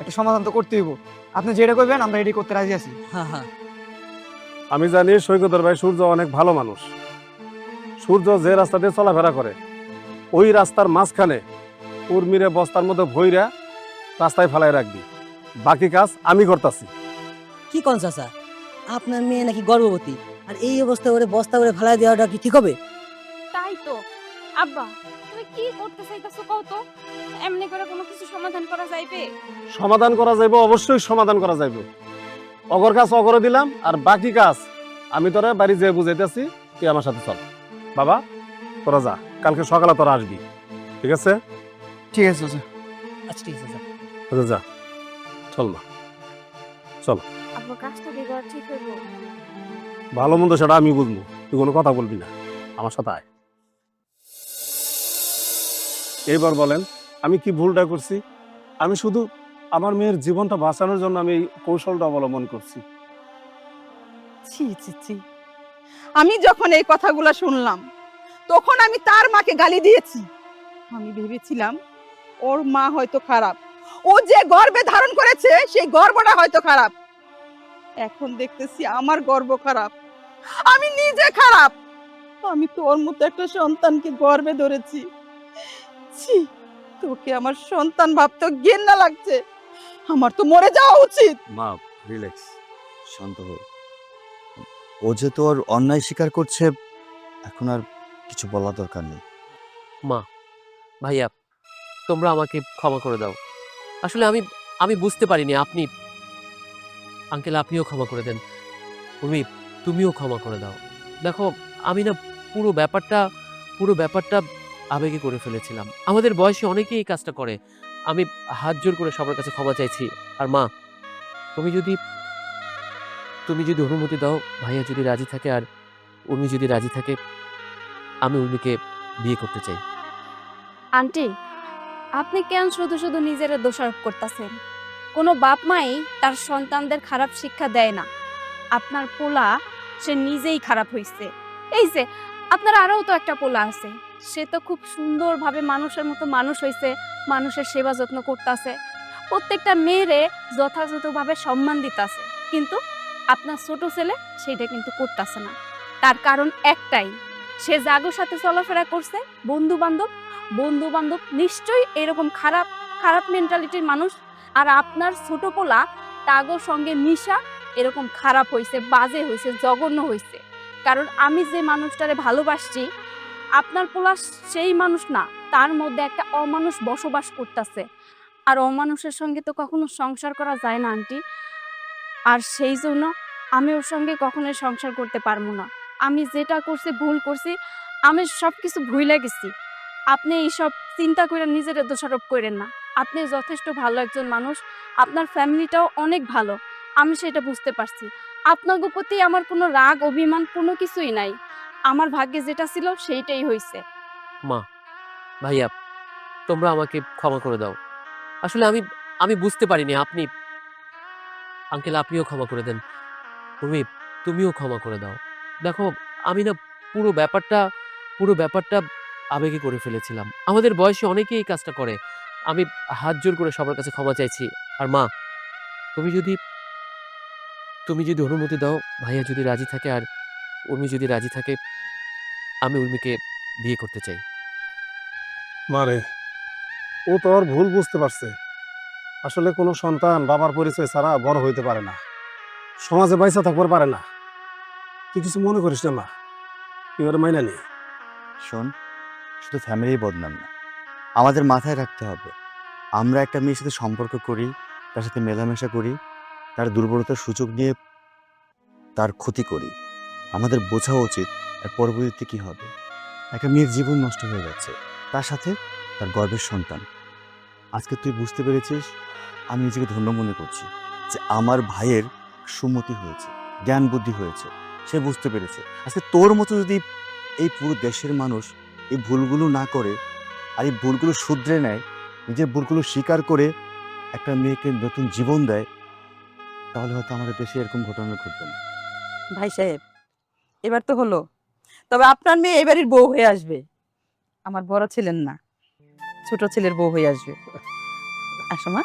Speaker 6: একটা সমাধান তো করতে হইব। আপনি যেটা কইবেন আমরা এটি করতে রাজি আছি।
Speaker 7: হ্যাঁ হ্যাঁ,
Speaker 5: আমি জানি সৈকতের ভাই সূর্য অনেক ভালো মানুষ। সূর্য যে রাস্তা দিয়ে চলাফেরা করে ওই রাস্তার মাঝখানে উর্মিরে বস্তার মধ্যে ভইরা রাস্তায় ফেলায় রাখবি, বাকি কাজ আমি করতেছি।
Speaker 7: কি কোন চাচা, আপনার মেয়ে নাকি গর্ভবতী, আর এই অবস্থায় ওরে বস্তা করে ফেলাই দেওয়াটা কি ঠিক হবে?
Speaker 1: তাই তো আব্বা, তুমি কি করতে চাইতাছো কও তো? এমনি করে কোনো কিছু সমাধান করা যাইবে?
Speaker 5: সমাধান করা যাইব, অবশ্যই সমাধান করা যাইব। অগর কাজ অগরে দিলাম, আর বাকি কাজ আমি তোরা বাড়ি যেয়ে বুঝাইতেছি, তুই আমার সাথে চল। বাবা তোরা যা, কালকে সকালে তোরা আসবি, ঠিক আছে?
Speaker 6: ঠিক আছে চাচা।
Speaker 7: আচ্ছা ঠিক আছে চাচা।
Speaker 5: আচ্ছা যা, চল মা, চল।
Speaker 1: আব্বা, কাজটা কি করা ঠিক হইব?
Speaker 5: ভালো মন্দ সেটা আমি বুঝবো, তুই কোনো কথা বলবি না, আমার সাথে আয়। এইবার বলেন আমি কি ভুলটা করছি? আমি শুধু আমার মেয়ের জীবনটা বাঁচানোর জন্য আমি এই কৌশলটা অবলম্বন করছি।
Speaker 3: ছি ছি ছি, আমি যখন এই কথাগুলো শুনলাম তখন আমি তার মাকে গালি দিয়েছি। আমি ভেবেছিলাম ওর মা হয়তো খারাপ, ও যে গর্ভে ধারণ করেছে সেই গর্ভটা হয়তো খারাপ। এখন দেখতেছি আমার গর্ভ খারাপ, আমি নিজে খারাপ। আমি তোর মতো একটা সন্তানকে গর্ভে ধরেছি। ছি, তোকে আমার সন্তান ভাবতে ঘেন্না লাগছে। আমার তো মরে যাওয়া উচিত।
Speaker 2: মা রিল্যাক্স, শান্ত হও। ও যে তোর অন্যায় স্বীকার করছে, এখন আর কিছু বলার দরকার নেই।
Speaker 4: মা, ভাইয়া, তোমরা আমাকে ক্ষমা করে দাও। আসলে আমি আমি বুঝতে পারিনি। আপনি আঙ্কেল, আপনিও ক্ষমা করে দেন। উর্মি, তুমিও ক্ষমা করে দাও। দেখো, আমি না পুরো ব্যাপারটা আবেগে করে ফেলেছিলাম। আমাদের বয়সে অনেকেই এই কাজটা করে। আমি হাত জোর করে সবার কাছে ক্ষমা চাইছি। আর মা, তুমি যদি তুমি যদি অনুমতি দাও, ভাইয়া যদি রাজি থাকে আর উর্মি যদি রাজি থাকে, আমি উর্মিকে বিয়ে করতে চাই।
Speaker 1: আন্টি, আপনি কেন শুধু শুধু নিজের দোষারোপ করতেছেন? কোনো বাপ মাই তার সন্তানদের খারাপ শিক্ষা দেয় না। আপনার পোলা সে নিজেই খারাপ হইছে। এই যে আপনার আরও তো একটা পোলা আছে, সে তো খুব সুন্দরভাবে মানুষের মতো মানুষ হইছে, মানুষের সেবা যত্ন করতেছে, প্রত্যেকটা মেয়েরে যথাযথভাবে সম্মান দিতেছে। কিন্তু আপনার ছোট ছেলে সেটা কিন্তু করতেছে না। তার কারণ একটাই, সে জাগোর সাথে চলাফেরা করছে, বন্ধু বান্ধব নিশ্চয়ই এরকম খারাপ খারাপ মেন্টালিটির মানুষ। আর আপনার ছোট পোলা তাগোর সঙ্গে মিশা এরকম খারাপ হইছে, বাজে হইছে, জঘন্য হইছে। কারণ আমি যে মানুষটারে ভালোবাসছি, আপনার পোলা সেই মানুষ না, তার মধ্যে একটা অমানুষ বসবাস করতেছে। আর অমানুষের সঙ্গে তো কখনো সংসার করা যায় না আন্টি। আর সেই জন্য আমি ওর সঙ্গে কখনোই সংসার করতে পারবো না। আমি যেটা করছি, ভুল করছি, আমি সব কিছু ভুলে গেছি। আপনি এইসব চিন্তা করে নিজের দোষারোপ করেন না। আপনি যথেষ্ট ভালো একজন মানুষ, আপনার ফ্যামিলিটাও অনেক ভালো, আমি সেটা বুঝতে পারছি। আপনার প্রতি আমার কোনো রাগ অভিমান কোনো কিছুই নাই। আমার ভাগ্যে যেটা ছিল সেইটাই হয়েছে।
Speaker 4: মা, ভাইয়া, তোমরা আমাকে ক্ষমা করে দাও। আসলে আমি আমি বুঝতে পারিনি। আঙ্কেল, আপনিও ক্ষমা করে দেন। উর্মি, তুমিও ক্ষমা করে দাও। দেখো, আমি না পুরো ব্যাপারটা আবেগে করে ফেলেছিলাম। আমাদের বয়সে অনেকেই এই কাজটা করে। আমি হাত জোর করে সবার কাছে ক্ষমা চাইছি। আর মা, তুমি যদি তুমি যদি অনুমতি দাও, ভাইয়া যদি রাজি থাকে আর উর্মি যদি রাজি থাকে, আমি উর্মিকে বিয়ে করতে চাই।
Speaker 5: মারে, ও তো ওর ভুল বুঝতে পারছে। আসলে কোনো সন্তান বাবার পরিচয় ছাড়া বড় হইতে পারে না, সমাজে বাইসা থাকবার পারে না। তুই কিছু মনে করিস না মা, তুই ওর মাইনা নি।
Speaker 2: শোন, শুধু ফ্যামিলির বদনাম না, আমাদের মাথায় রাখতে হবে, আমরা একটা মেয়ের সাথে সম্পর্ক করি, তার সাথে মেলামেশা করি, তার দুর্বলতার সুযোগ নিয়ে তার ক্ষতি করি। আমাদের বোঝা উচিত আর পরবর্তীতে কি হবে। একটা মেয়ের জীবন নষ্ট হয়ে যাচ্ছে, তার সাথে তার গর্ভের সন্তান। আজকে তুই বুঝতে পেরেছিস, আমি নিজেকে ধন্য মনে করছি যে আমার ভাইয়ের সুমতি হয়েছে, জ্ঞান বুদ্ধি হয়েছে, সে বুঝতে পেরেছে। আজকে তোর মতো যদি এই পুরো দেশের মানুষ এই ভুলগুলো না করে আর এই ভুলগুলো শুধরে নেয়, নিজের ভুলগুলো স্বীকার করে একটা মেয়েকে নতুন জীবন দেয়, তাহলে হয়তো আমাদের দেশে এরকম ঘটনা ঘটবে না।
Speaker 3: ভাই সাহেব, এবার তো হলো, তবে আপনার মেয়ে এবারের বউ হয়ে আসবে। আমার বড় ছেলের না, ছোট ছেলের বউ হয়ে আসবে। আসো মা।